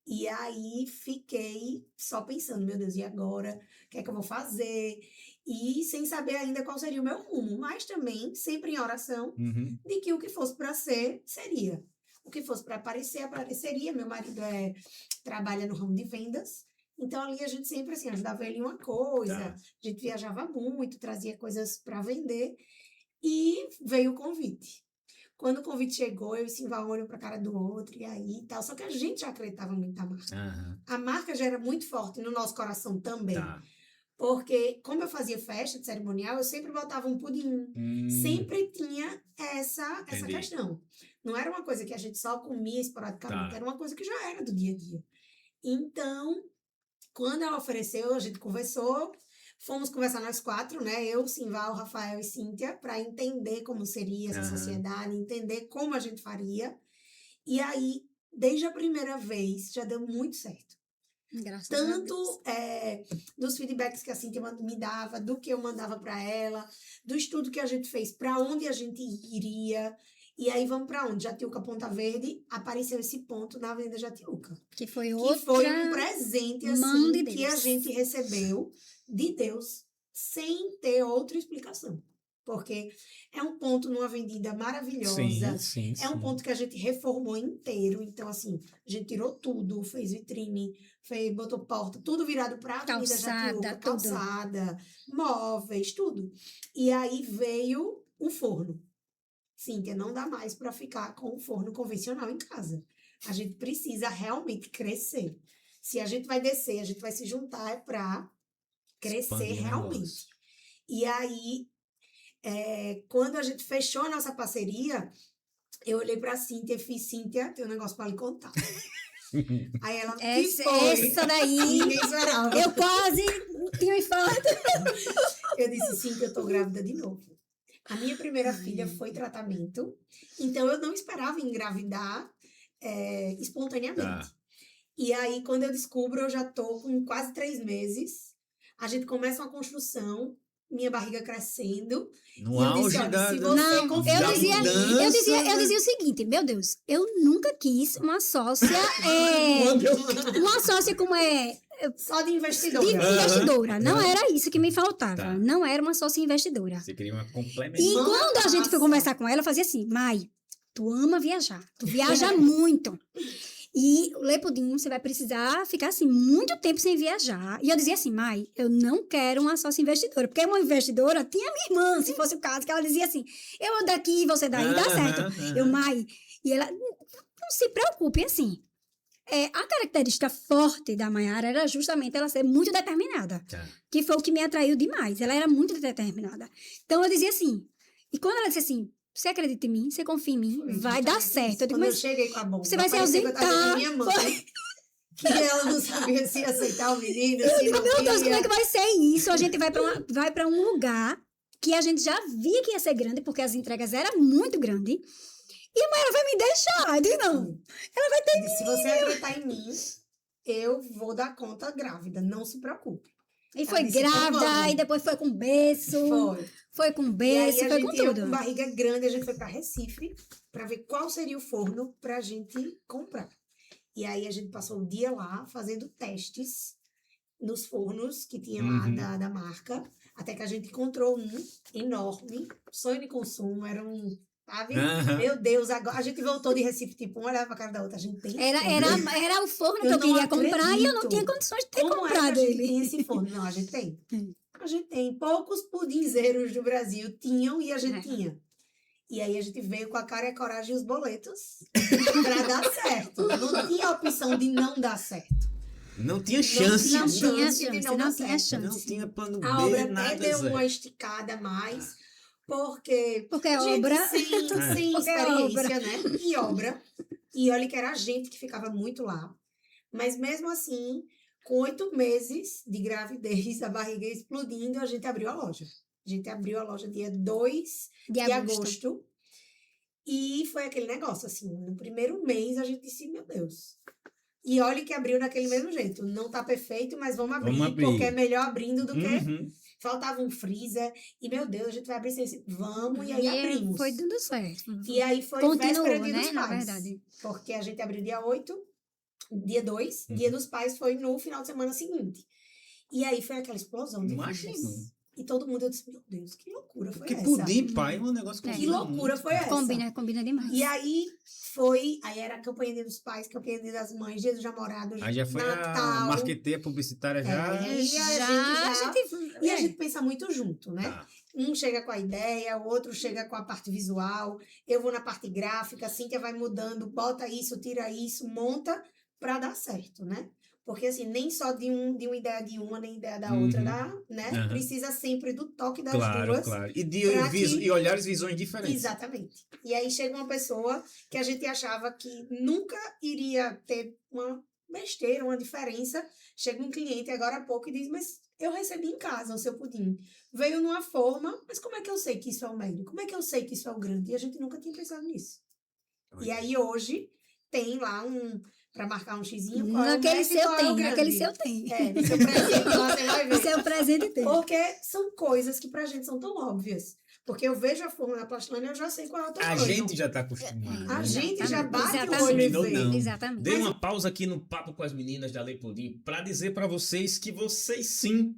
E aí fiquei só pensando, meu Deus, e agora? O que é que eu vou fazer? E sem saber ainda qual seria o meu rumo. Mas também, sempre em oração, Uhum. de que o que fosse para ser, seria. O que fosse para aparecer, apareceria. Meu marido trabalha no ramo de vendas. Então, ali a gente sempre, assim, ajudava ele em uma coisa. Tá. A gente viajava muito, trazia coisas para vender. E veio o convite. Quando o convite chegou, eu e Simval olhamos para a cara do outro e aí e tal. Só que a gente já acreditava muito na marca. Aham. A marca já era muito forte no nosso coração também. Tá. Porque, como eu fazia festa de cerimonial, eu sempre botava um pudim. Sempre tinha essa Entendi. questão. Não era uma coisa que a gente só comia esporadicamente, Tá. era uma coisa que já era do dia a dia. Então, quando ela ofereceu, a gente conversou, fomos conversar nós 4, né? Eu, Simval, Rafael e Cíntia, para entender como seria essa Aham. sociedade, entender como a gente faria. E aí, desde a primeira vez, já deu muito certo. Graças a Deus. Tanto dos feedbacks que a Cíntia me dava, do que eu mandava para ela, do estudo que a gente fez, para onde a gente iria. E aí vamos para onde? Jatiuca, Ponta Verde, apareceu esse ponto na Avenida Jatiuca. Que foi Que outra foi um presente, mão assim, de que a Deus. gente recebeu de Deus, sem ter outra explicação. Porque é um ponto numa avenida maravilhosa. Sim. É um ponto que a gente reformou inteiro. Então, assim, a gente tirou tudo, fez vitrine, botou porta, tudo virado para a Avenida Jatiuca, Tudo. calçada, móveis, tudo. E aí veio o forno. Cíntia, não dá mais para ficar com o forno convencional em casa. A gente precisa realmente crescer. Se a gente vai descer, a gente vai se juntar para crescer Expandir o realmente. negócio. E aí, quando a gente fechou a nossa parceria, eu olhei pra Cíntia e fiz, Cíntia, tem um negócio pra lhe contar. Aí ela, que foi? Essa daí, Ninguém esperava. eu quase tinha um infarto. Eu disse, Cíntia, eu tô grávida de novo. A minha primeira filha foi tratamento, então eu não esperava engravidar espontaneamente. Tá. E aí, quando eu descubro, eu já tô com quase 3 meses. A gente começa uma construção, minha barriga crescendo. No E eu auge disse, olha, da... se da- você Não, confiar da em mim, mudança, eu dizia o seguinte, meu Deus, eu nunca quis uma sócia, Quando eu- uma sócia como só de de investidora. investidora. Não Aham. era isso que me faltava. Tá. Não era uma sócia investidora. Você queria uma E complementação. quando a gente foi Nossa. conversar com ela, eu fazia assim, Mai, tu ama viajar, tu viaja muito. E o Lepudim, você vai precisar ficar assim muito tempo sem viajar. E eu dizia assim, Mai, eu não quero uma sócia investidora. Porque uma investidora tinha minha irmã, se fosse o caso, que ela dizia assim, eu daqui, você daí, dá certo. Eu, Mai, e ela, não se preocupe, assim. A característica forte da Mayara era justamente ela ser muito determinada. Tá. Que foi o que me atraiu demais. Ela era muito determinada. Então, eu dizia assim... E quando ela disse assim, você acredita em mim? Você confia em mim? Vai dar certo. Eu digo, Quando eu mas cheguei com a bomba, você vai se parecia que eu tava ausentar. com minha mãe, que ela não sabia se ia aceitar o menino, eu se digo, não meu Deus, como ia. é que vai ser isso? A gente vai pra um lugar que a gente já via que ia ser grande, porque as entregas eram muito grandes. E a Mayara vai me deixar. Eu disse, não. Ela vai ter... Se você acreditar em mim, eu vou dar conta grávida, não se preocupe. E Ela foi disse, então grávida, vamos. e depois foi com berço. Foi. Foi com E aí berço, a foi gente com ia tudo. com barriga grande, a gente foi para Recife para ver qual seria o forno para a gente comprar. E aí a gente passou o dia lá fazendo testes nos fornos que tinha lá da marca, até que a gente encontrou um enorme, sonho de consumo, era um, sabe? Meu Deus, agora a gente voltou de Recife, tipo, um olhava pra cara da outra, a gente tem forno. Era o forno que Eu eu não queria comprar e eu não acredito. tinha condições de ter Como é que comprado a gente ele. tem esse forno? Não, a gente tem. A gente tem. Poucos pudinzeiros do Brasil tinham e a gente tinha. E aí a gente veio com a cara e a coragem e os boletos pra dar certo. Não tinha opção de não dar certo. Não tinha chance. Não tinha de chance, não dar não tinha certo. Não chance. tinha plano B, A obra nada, até deu Zé. uma esticada a mais, porque Porque a gente obra... sem Porque a experiência, né? E obra. E olha que era a gente que ficava muito lá. Mas mesmo assim, com 8 meses de gravidez, a barriga explodindo, a gente abriu a loja. A gente abriu a loja dia 2 de agosto. E foi aquele negócio, assim, no primeiro mês a gente disse, meu Deus. E olha que abriu daquele mesmo jeito. Não tá perfeito, mas vamos abrir. Porque é melhor abrindo do que... Faltava um freezer. E, meu Deus, a gente vai abrir sem esse... Vamos, e aí abrimos. Foi dando certo. E aí foi Continuou, véspera dia né, dos na pais. verdade. Porque a gente abriu dia 8, dia 2. Dia dos pais foi no final de semana seguinte. E aí foi aquela explosão de Imagina. vendas. E todo mundo, eu disse, meu Deus, que loucura foi Que essa? pudim, pai, é um negócio que Que loucura foi essa? Combina demais. E aí era a campanha Dia dos Pais, campanha Dia das Mães, Dia dos Namorados, Aí já foi Natal. a marqueteira publicitária já. E a gente pensa muito junto, né? Tá. Um chega com a ideia, o outro chega com a parte visual, eu vou na parte gráfica, a Cíntia vai mudando, bota isso, tira isso, monta para dar certo, né? Porque, assim, nem só de uma ideia de uma, nem ideia da outra dá, né? Precisa sempre do toque das duas. Claro. E olhares, visões diferentes. Exatamente. E aí chega uma pessoa que a gente achava que nunca iria ter uma besteira, uma diferença. Chega um cliente agora há pouco e diz, mas eu recebi em casa o seu pudim. Veio numa forma, mas como é que eu sei que isso é o médio? Como é que eu sei que isso é o grande? E a gente nunca tinha pensado nisso. E aí hoje tem lá para marcar um xizinho. Naquele seu tem. É, no seu presente lá você vai ver. No seu presente tem. Porque são coisas que pra gente são tão óbvias. Porque eu vejo a forma da plastilina e eu já sei qual é o tamanho. A gente já tá acostumado. A gente já bate Exatamente. o olho e Não, vê. não. Exatamente. Dei uma pausa aqui no Papo com as Meninas da Lei Pudim para dizer para vocês que vocês sim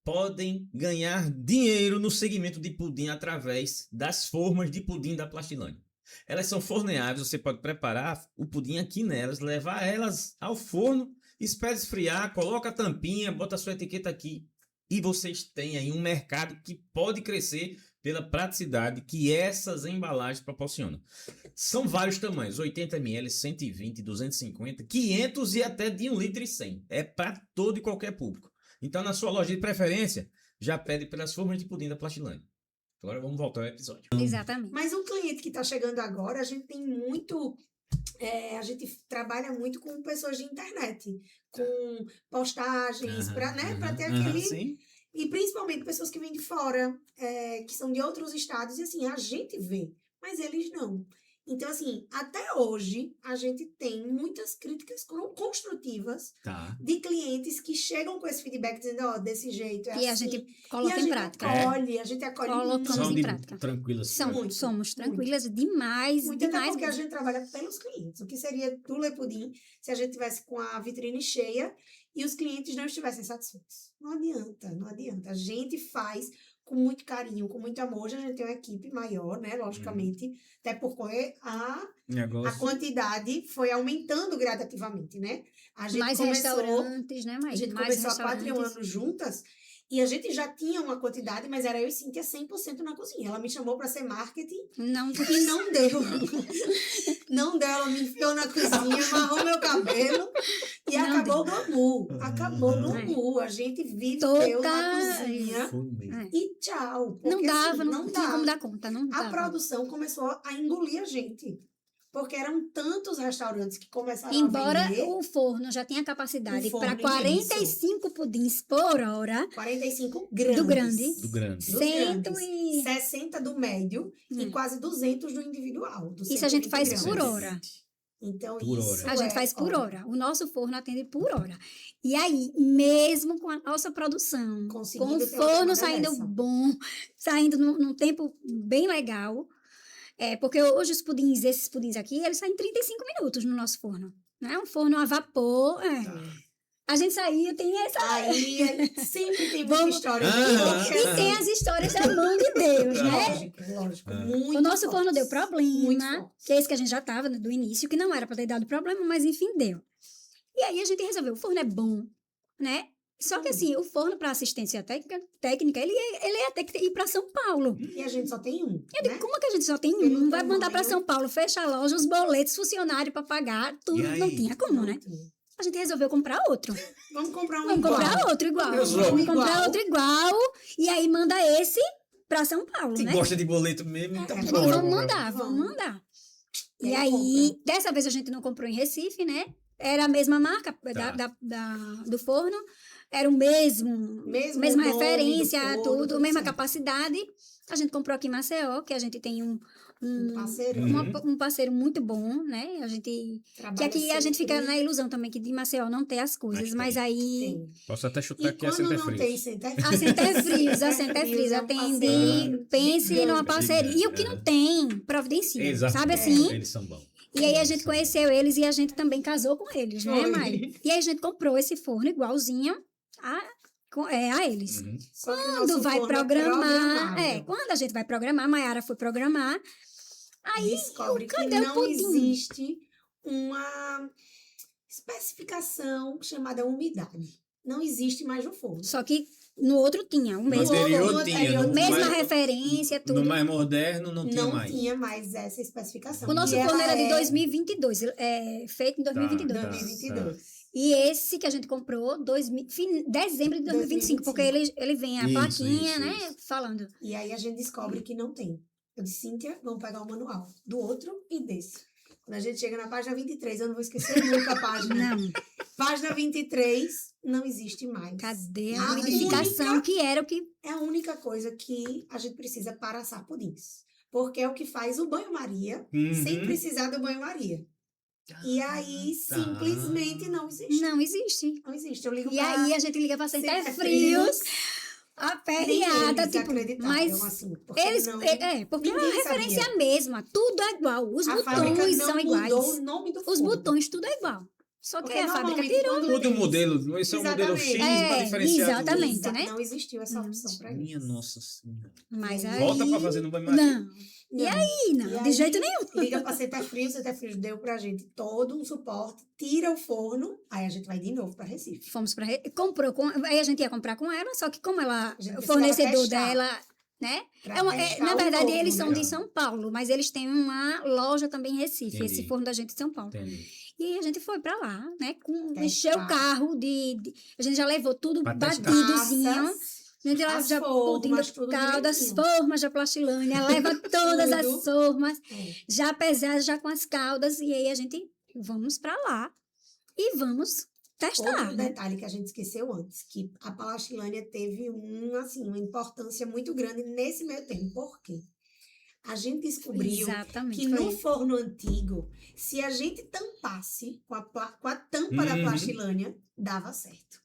podem ganhar dinheiro no segmento de pudim através das formas de pudim da Plastilândia. Elas são forneáveis, você pode preparar o pudim aqui nelas, levar elas ao forno, espera esfriar, coloca a tampinha, bota a sua etiqueta aqui e vocês têm aí um mercado que pode crescer pela praticidade que essas embalagens proporcionam. São vários tamanhos, 80 ml, 120, 250, 500 e até de 1,1 litro. É para todo e qualquer público. Então, na sua loja de preferência, já pede pelas formas de pudim da Plastilândia. Agora vamos voltar ao episódio. Exatamente. Mas um cliente que está chegando agora, a gente tem muito... a gente trabalha muito com pessoas de internet, com postagens, para ter aquele... Sim. E principalmente pessoas que vêm de fora, que são de outros estados, e assim, a gente vê, mas eles não. Então, assim, até hoje, a gente tem muitas críticas construtivas de clientes que chegam com esse feedback dizendo, ó, desse jeito, é e assim. a gente coloca em prática. A gente acolhe Colocamos muito. em prática. Tranquilas. Somos tranquilas demais. Muito, até demais porque mesmo. a gente trabalha pelos clientes. O que seria do Le Pudim se a gente tivesse com a vitrine cheia e os clientes não estivessem satisfeitos? Não adianta. A gente faz com muito carinho, com muito amor. Hoje a gente tem uma equipe maior, né? Logicamente. Até porque a quantidade foi aumentando gradativamente, né? A gente mais começou, restaurantes, né? a gente mais começou há 4 anos juntas E a gente já tinha uma quantidade, mas era eu e Cíntia 100% na cozinha. Ela me chamou para ser marketing Não, e não deu. Não deu, ela me enfiou na cozinha, amarrou meu cabelo e Não acabou o glamour. Acabou o É. glamour. A gente viveu Toda- na cozinha Foi mesmo. e tchau. não Porque, dava, assim, não tinha como dar conta, não A dava. produção começou a engolir a gente. Porque eram tantos restaurantes que começaram Embora a vender. o forno já tenha capacidade O forno para 45 pudins por hora, 45 grandes. Do grande. Do grande. Dos 100 grandes. e... 60 do médio e quase 200 do individual. Do Isso a gente 120 faz gramas. por hora. Então, Por isso hora. A gente faz por hora. O nosso forno atende por hora. E aí, mesmo com a nossa produção, Conseguindo com o ter uma forno tomada saindo dessa. bom, saindo num tempo bem legal, porque hoje esses pudins aqui, eles saem em 35 minutos no nosso forno. Né? Um forno a vapor. A gente saía, tem essa... Aí sempre tem muita Vamos- história. E tem as histórias da mão de Deus, né? Lógico, lógico. Muito O nosso forno fortes. deu Muito problema, fortes. que é esse que a gente já estava do início, que não era para ter dado problema, mas enfim, deu. E aí a gente resolveu, o forno é bom, né? Só que assim, o forno para assistência técnica, ele ia ter que ir para São Paulo. E a gente só tem um. Eu digo, Né? como é que a gente só tem Pelo um? Vai mandar para tamanho. São Paulo, fecha a loja, os boletos, funcionário para pagar, tudo, E aí? não tinha como, né? A gente resolveu comprar outro. Vamos comprar um Vamos igual. comprar outro igual. Deus, Vamos igual. comprar outro igual, e aí manda esse para São Paulo, Se né? gosta de boleto mesmo, então É, pronto. Vamos mandar, Vamos. vamos mandar. E E aí aí, dessa vez a gente não comprou em Recife, né? Era a mesma marca Tá. do forno, era o mesma nome do referência, forno, tudo, tudo mesma certo. capacidade. A gente comprou aqui em Maceió, que a gente tem um Parceiro. um parceiro muito bom, né? A gente... Que Trabalha aqui a gente fica sempre. na ilusão também, que de Maceió não tem as coisas, Mas mas tem. aí... Tem. Posso até chutar E aqui a quando Santa não tem Frio. A Centefrios, a Centefrios é um atende, parceiro pense gigante. numa parceria. E o que não tem, providencia, Exato. sabe assim? Eles são bons. E aí a gente conheceu eles e a gente também casou com eles, né, Foi. Mai? E aí a gente comprou esse forno igualzinho a eles. Uhum. Só que o Quando nosso vai forno é programar, programável. quando a gente vai programar, a Mayara foi programar, aí Descobre que cadê o não pudim? existe uma especificação chamada umidade. Não existe mais no forno. Só que no outro tinha, o mesmo anterior forno, tinha, no mesma mais- referência, No tudo. mais moderno não tinha Não mais. tinha mais essa especificação. O nosso E forno ela era de é 2022, feito em 2022. Tá. 2022. E esse que a gente comprou, dezembro de 2025, porque ele vem a Isso, plaquinha, isso, né, isso. falando. E aí a gente descobre que não tem. Eu disse, Cíntia, vamos pegar o manual do outro e desse. Quando a gente chega na página 23, eu não vou esquecer nunca a página. Não, Página 23, não existe mais. cadê A a modificação única- que era o que... É a única coisa que a gente precisa para assar pudins. Porque é o que faz o banho-maria sem Uhum. precisar do banho-maria. E aí, tá. simplesmente não existe. Não existe. Não existe. Eu ligo E pra aí a gente liga pra Centefrios, Centefrios, nem aperreada, eles tipo, acreditaram, mas assim, porque eles, não, porque é uma ninguém referência sabia. mesma, tudo é igual, os A fábrica botões não são mudou iguais, o nome do os forno. botões tudo é igual, só que Porque a fábrica normalmente tirou. quando Muda o eles- modelo. Esse é o modelo X Exatamente. para diferenciar. do exatamente. outro. né? Não existiu essa opção para Minha eles. nossa senhora. Mas aí... Volta para fazer no banho-maria. Não, e aí não, E de aí, jeito nenhum. Liga pra Centefrios, Centefrios deu pra gente todo um suporte, tira o forno, aí a gente vai de novo pra Recife. Fomos para comprou aí a gente ia comprar com ela, só que como ela A gente o precisava fornecedor testar. dela, né? Pra Na testar o verdade novo, eles são né? de São Paulo, mas eles têm uma loja também em Recife, Entendi. esse forno da gente de São Paulo. Entendi. E aí a gente foi pra lá, né? Testar. Encheu o carro a gente já levou tudo Pra testar. batidozinho. Massas, A gente já, as já formas, tudo caldas, direitinho. formas de plastilânia, leva todas as Tudo. formas, é. já pesadas, já com as caudas, e aí a gente, vamos pra lá e vamos testar, Outro né? detalhe que a gente esqueceu antes, que a Plastilânia teve uma importância muito grande nesse meio tempo. Por quê? A gente descobriu Exatamente. que foi no isso. forno antigo, se a gente tampasse com a tampa da Uhum. Plastilânia, dava certo.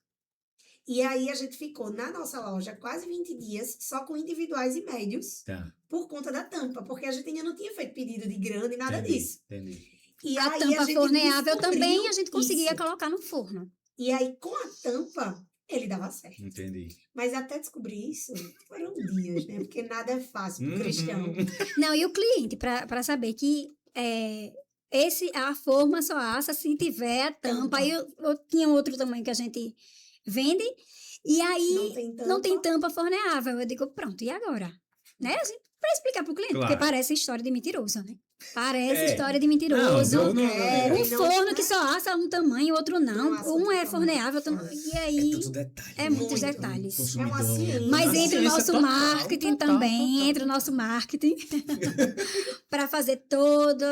E aí a gente ficou na nossa loja quase 20 dias, só com individuais e médios, Tá. por conta da tampa, porque a gente ainda não tinha feito pedido de grande, nada Entendi, disso. Entendi. E A aí tampa gente forneável descobriu também a gente conseguia isso. colocar no forno. E aí, com a tampa, ele dava certo. Entendi. Mas até descobrir isso, foram dias, né? Porque nada é fácil pro Uhum. cristão. Não, e o cliente, para saber que a forma só assa se tiver a tampa. Aí eu tinha outro tamanho que a gente vende. E aí, Não tem tampa. tampa forneável. Eu digo, pronto, e agora? Né? Assim, para explicar para o cliente, Claro. porque parece história de mentiroso, né? Parece É. história de mentiroso. Não, É, Um não- forno que só assa um tamanho, o outro não. Não assa Um outro é tamanho. forneável, outro não. E aí, É tudo detalhe. é muitos Muito. detalhes. Consumidor. É uma ciência. Mas Uma entra o ciência nosso total, marketing total, também, total. entra o nosso marketing para fazer todo,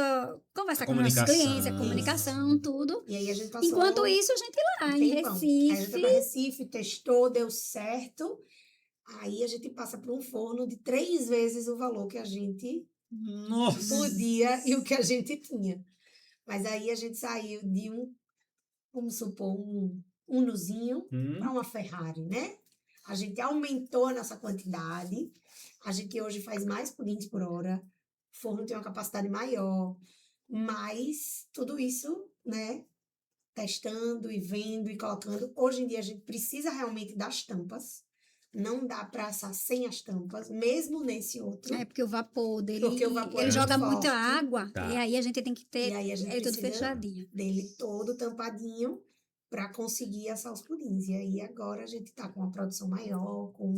conversar com os nossos Comunicação. clientes, a comunicação, tudo. E aí a gente passou Enquanto isso, a gente lá um em tempão. Aí a gente foi pra Recife. Recife, testou, deu certo. Aí a gente passa por um forno de 3 vezes o valor que a gente Nossa. podia e o que a gente tinha. Mas aí a gente saiu de vamos supor, um Unozinho para uma Ferrari, né? A gente aumentou a nossa quantidade. A gente hoje faz mais pudins por hora. O forno tem uma capacidade maior. Mas tudo isso, né? Testando e vendo e colocando. Hoje em dia a gente precisa realmente das tampas. Não dá para assar sem as tampas, mesmo nesse outro. É porque o vapor dele, Porque o vapor ele é joga muito muita forte. água. Tá. E aí a gente tem que ter E aí a gente ele todo precisa fechadinho. dele todo tampadinho para conseguir assar os pudins. E aí agora a gente está com uma produção maior, com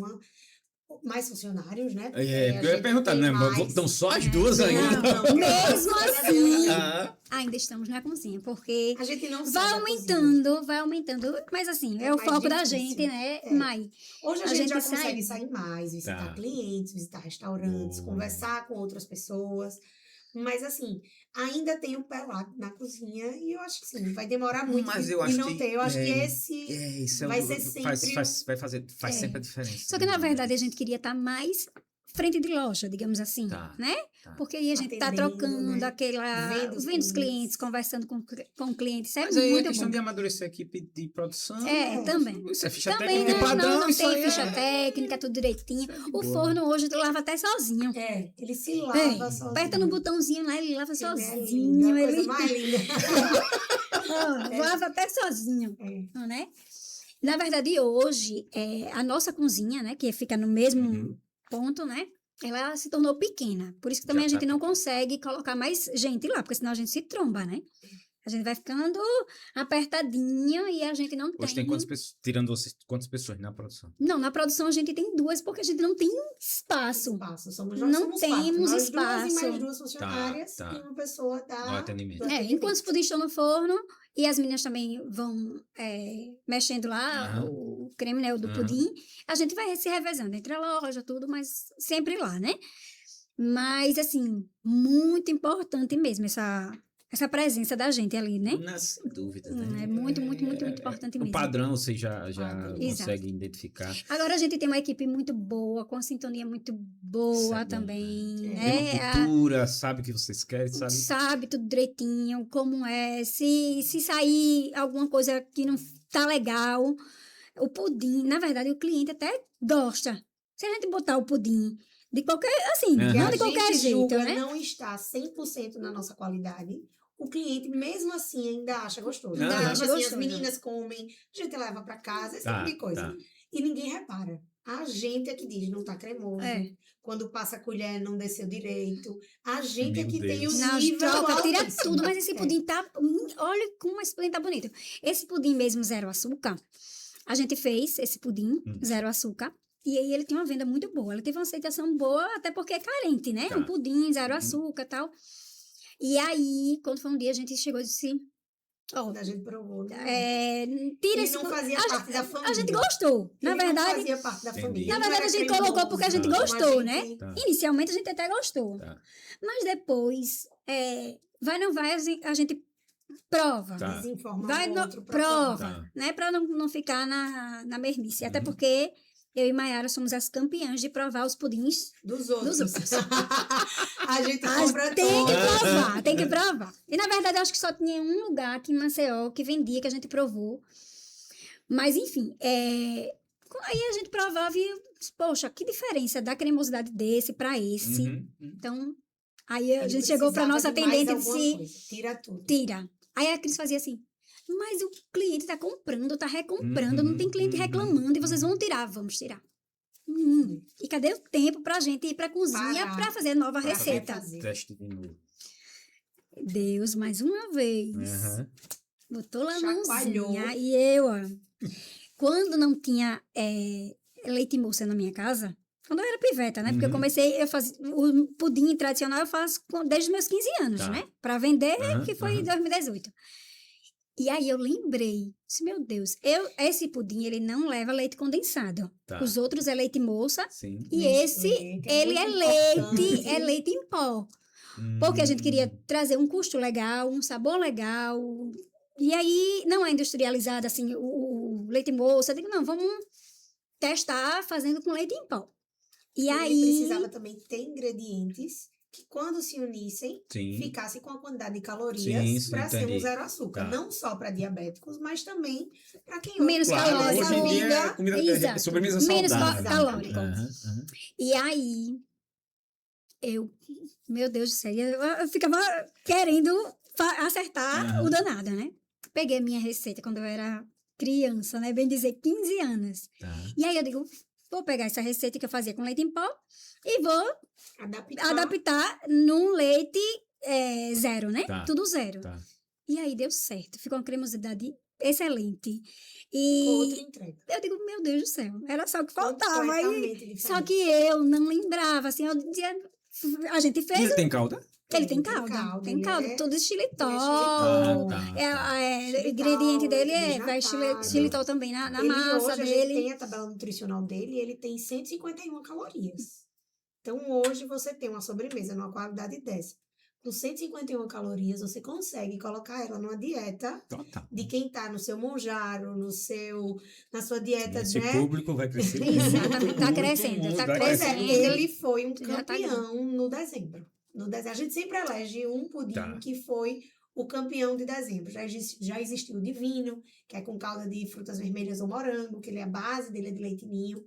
mais funcionários, né? É, a porque eu ia gente perguntar, tem né? mais- Estão só as duas ainda. Não, Mesmo graças a assim, Deus. Ah, ainda estamos na cozinha, porque A gente não vai sai da vai aumentando. Mas assim, É é o mais foco da difícil. gente, né, É. Mai? Hoje a A gente gente já sai. consegue sair mais, visitar Tá. clientes, visitar restaurantes, Boa. conversar com outras pessoas. Mas assim, ainda tem o pé lá na cozinha e eu acho que sim, vai demorar muito Mas de, eu de acho não que ter. Eu acho que é, esse isso vai o- ser sempre faz É. sempre a diferença. Só que na verdade a gente queria estar mais frente de loja, digamos assim, Tá. né? Tá. Porque aí a gente tá Atendendo, trocando né? aquela, Vendo os vendo os clientes, clientes. conversando com clientes, isso é Mas aí é muito questão bom. de amadurecer a equipe de produção. É, também. Isso é ficha Também técnica padrão. não isso tem aí ficha é... técnica, tudo direitinho. O boa. forno hoje tu lava até sozinho. É, ele se Ei, lava sozinho. aperta no botãozinho lá, ele lava Ele é lindo, sozinho. é a coisa Ele mais linda. lava até sozinho, É. né? Na verdade, hoje, a nossa cozinha, né, que fica no mesmo Uhum. ponto, né? Ela se tornou pequena. Por isso que também Já a gente tá não pequena. consegue colocar mais gente lá, porque senão a gente se tromba, né? A gente vai ficando apertadinho e a gente não Hoje tem quantas pessoas, tirando vocês, quantas pessoas na produção? Não, na produção a gente tem 2, porque a gente não tem espaço. Espaço. Nós Não somos 4. temos Nós 2 e espaço. mais 2 funcionárias tá. e uma pessoa No da... atendimento. do Enquanto os pudins estão no forno e as meninas também vão mexendo lá Aham. o creme, né, o do Aham. pudim, a gente vai se revezando entre a loja, tudo, mas sempre lá, né? Mas, assim, muito importante mesmo essa presença da gente ali, né? Sem dúvida, né? É muito, muito, muito, muito importante O mesmo. padrão você já Padrão. consegue identificar. Agora a gente tem uma equipe muito boa, com sintonia muito boa Isso é bom, também, né? Tem né? uma cultura, sabe o que vocês querem, sabe? Sabe tudo direitinho, como é, se sair alguma coisa que não tá legal, o pudim, na verdade, o cliente até gosta. Se a gente botar o pudim de qualquer, assim, Aham. Que não a de qualquer gente jeito, julga né? não está 100% na nossa qualidade, o cliente, mesmo assim, ainda acha gostoso. Aham. Então, tipo Acha assim, as gostoso. meninas comem, a gente leva para casa, esse Tá, tipo de coisa. tá. E ninguém repara. A gente é que diz, não tá cremoso. É. Quando passa a colher, não desceu direito. A gente é Meu que tem o Deus. Não, nível troca, tira altíssimo. tudo, mas esse É. pudim tá. Olha como esse pudim tá bonito. Esse pudim mesmo, zero açúcar, a gente fez esse pudim, zero açúcar. E aí ele tem uma venda muito boa. Ele teve uma aceitação boa, até porque é carente, né? Tá. Um pudim, zero açúcar e tal. E aí, quando foi um dia, a gente chegou e disse: ó, Quando a gente provou. Né? tira Ele esse não pu- fazia a parte gente- da A família. gente gostou. Na Ele não verdade, fazia parte da Entendi. família. na Ele verdade, não a gente era colocou porque a gente cremoso, gostou, como a né? gente- Tá. Inicialmente a gente até gostou. Tá. Mas depois, vai, não vai, a gente prova. Tá. Desinforma Vai, o no, outro pra prova, provar. Tá. né? Pra não ficar na mermice. Até Uhum. porque eu e Maiara somos as campeãs de provar os pudins. Dos outros. Dos outros. A gente Ah, compra tem que todos. provar, tem que provar. E na verdade, eu acho que só tinha um lugar aqui em Maceió que vendia, que a gente provou. Mas enfim, aí a gente provava e, poxa, que diferença da cremosidade desse pra esse. Uhum. Então, aí a Ele gente chegou pra nossa precisava de mais atendente e alguma disse: coisa. Tira tudo. tira. Aí a Cris fazia assim: mas o cliente tá comprando, tá recomprando, não tem cliente reclamando e vocês vão tirar. Vamos tirar. E cadê o tempo pra gente ir pra cozinha Parar pra fazer nova pra receita? refazer. Teste de novo. Deus, mais uma vez. Aham. Botou lá a Chacoalhou. mãozinha e eu, ó. Quando não tinha leite moça na minha casa, quando eu era piveta, né? Porque eu comecei, eu fazia o pudim tradicional, eu faço desde os meus 15 anos, Tá. né? Para vender, que foi em aham. 2018. E aí eu lembrei, disse, meu Deus, esse pudim, ele não leva leite condensado. Tá. Os outros é leite moça Sim. e Nestlé, esse, que é ele muito é importante. leite em pó. Porque a gente queria trazer um custo legal, um sabor legal. E aí, não é industrializado assim, o leite moça. Eu digo, não, vamos testar fazendo com leite em pó. E Ele aí, precisava também ter ingredientes que, quando se unissem, Sim. ficassem com a quantidade de Sim, calorias sim, para ser entendi. um zero açúcar. Tá. Não só para diabéticos, mas também para quem Menos hoje Claro, calórico. hoje em dia é comida, Exato. sobremesa Menos saudável. calórico. Aham, aham. E aí, meu Deus do céu, eu ficava querendo acertar Aham. o danado, né? Peguei a minha receita quando eu era criança, né? Bem dizer, 15 anos. Tá. E aí eu digo, vou pegar essa receita que eu fazia com leite em pó e vou adaptar num leite zero, né? Tá. Tudo zero. Tá. E aí deu certo, ficou uma cremosidade excelente. outra E entrega. eu digo, meu Deus do céu, era só o que faltava. Aí, Completamente só diferente. que eu não lembrava, assim, eu dizia, a gente fez. Ele tem calda? Ele tem Tem calda, calda, tem ele calda, é- tudo xilitol. Ah, tá, O ingrediente dele vai desnatado. xilitol também na Ele massa hoje, a gente dele. tem a tabela nutricional dele e ele tem 151 calorias. Então, hoje, você tem uma sobremesa numa qualidade dessa. Com 151 calorias, você consegue colocar ela numa dieta Total. de quem está no seu Monjaro, na sua dieta, Esse né? público vai crescer Exatamente, tá muito, crescendo, muito, tá vai Pois crescer é, muito. ele foi um Já tá campeão no dezembro. A gente sempre elege um pudim Tá. que foi o campeão de dezembro. Já existiu o Divino, que é com calda de frutas vermelhas ou morango, que ele é a base dele é de leite ninho.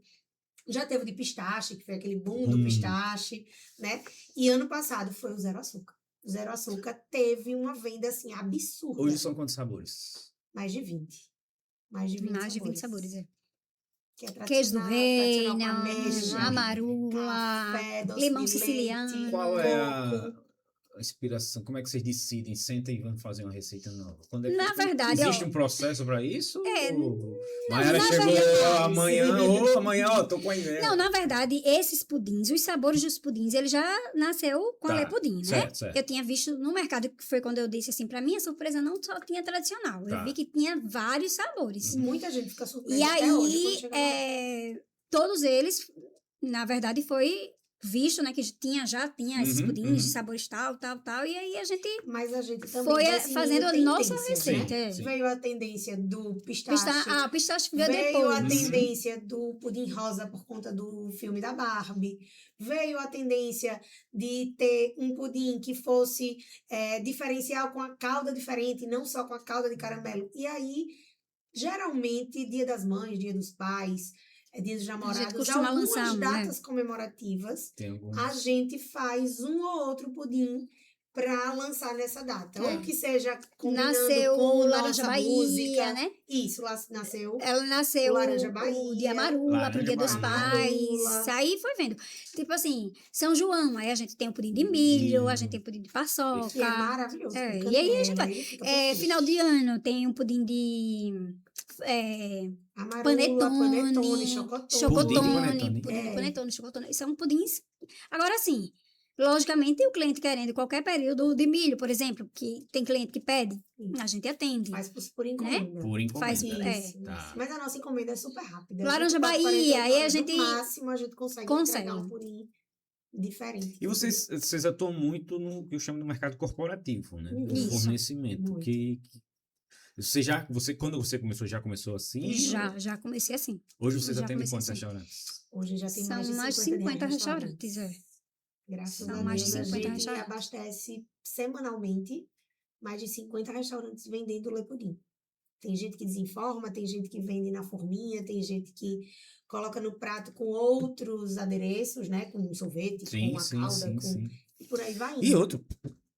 Já teve o de pistache, que foi aquele boom do pistache, né? E ano passado foi o zero açúcar. O zero açúcar teve uma venda, assim, absurda. Hoje são quantos sabores? Mais de 20. Mais de 20 Mais de 20 sabores, é. Que é Queijo do tradicional com reino, ameixa, amarula, café, doce limão de siciliano. leite, Qual é coco. a inspiração? Como é que vocês decidem? Sentem e vão fazer uma receita nova? Quando é que- Na verdade, existe ó, um processo para isso? É, Mayara na chegou verdade, amanhã, tô com a ideia. Não, na verdade, esses pudins, os sabores dos pudins, ele já nasceu com a Tá, Lê Pudim, né? certo. Eu tinha visto no mercado, que foi quando eu disse assim, pra minha surpresa, não só tinha tradicional. Tá. Eu vi que tinha vários sabores. Muita gente fica surpresa E até hoje quando aí, chega lá. todos eles, na verdade, foi visto, né, que já tinha esses Uhum, pudins de uhum. sabores tal, e aí a gente Mas a gente também foi vai seguindo fazendo a nossa tendências, receita. né? é. Sim. Veio a tendência do pistache. Pistache veio Veio a depois. tendência do pudim rosa por conta do filme da Barbie. Veio a tendência de ter um pudim que fosse diferencial com a calda diferente, não só com a calda de caramelo. E aí, geralmente, Dia das Mães, Dia dos Pais, Dia dos Namorados, costuma algumas lançar um, né? datas comemorativas, Tem algum... a gente faz um ou outro pudim para lançar nessa data. É. Ou que seja combinando Nasceu com o Laranja nossa Bahia, música. né? Isso, nasceu Ela nasceu O Laranja o Bahia, de Amarula pro Laranja Dia dos Bahia. Pais. Amarula. Aí foi vendo. Tipo assim, São João, aí a gente tem o pudim de milho, a gente tem o pudim de que é paçoca. maravilhoso. É, com e aí a gente canela, vai. ele fica perfeito. Final de ano tem um pudim de Amarula, panetone, chocotone. Pudim de chocotone, panetone. pudim de É. panetone, chocotone. São pudins. Agora sim, logicamente, o cliente querendo qualquer período de milho, por exemplo, que tem cliente que pede, Isso. a gente atende. Faz por encomenda. Por encomenda. Faz- Isso. Tá. Mas a nossa encomenda é super rápida. Laranja A gente bota Bahia, 48 aí a horas, gente no máximo a gente consegue consegue. entregar um pudim diferente. E vocês atuam muito no que eu chamo de mercado corporativo, né? Do Isso. fornecimento. Muito. Quando você começou, já começou assim? Já comecei assim. Hoje vocês Já atendem comecei quantos assim. restaurantes? Hoje já tem São mais de 50 restaurantes, Graças São a mais Deus, de a 50 gente restaurantes. abastece semanalmente mais de 50 restaurantes vendendo Le Pudim. Tem gente que desenforma, tem gente que vende na forminha, tem gente que coloca no prato com outros adereços, né? Com sorvete, com uma calda, e por aí vai indo. E outro,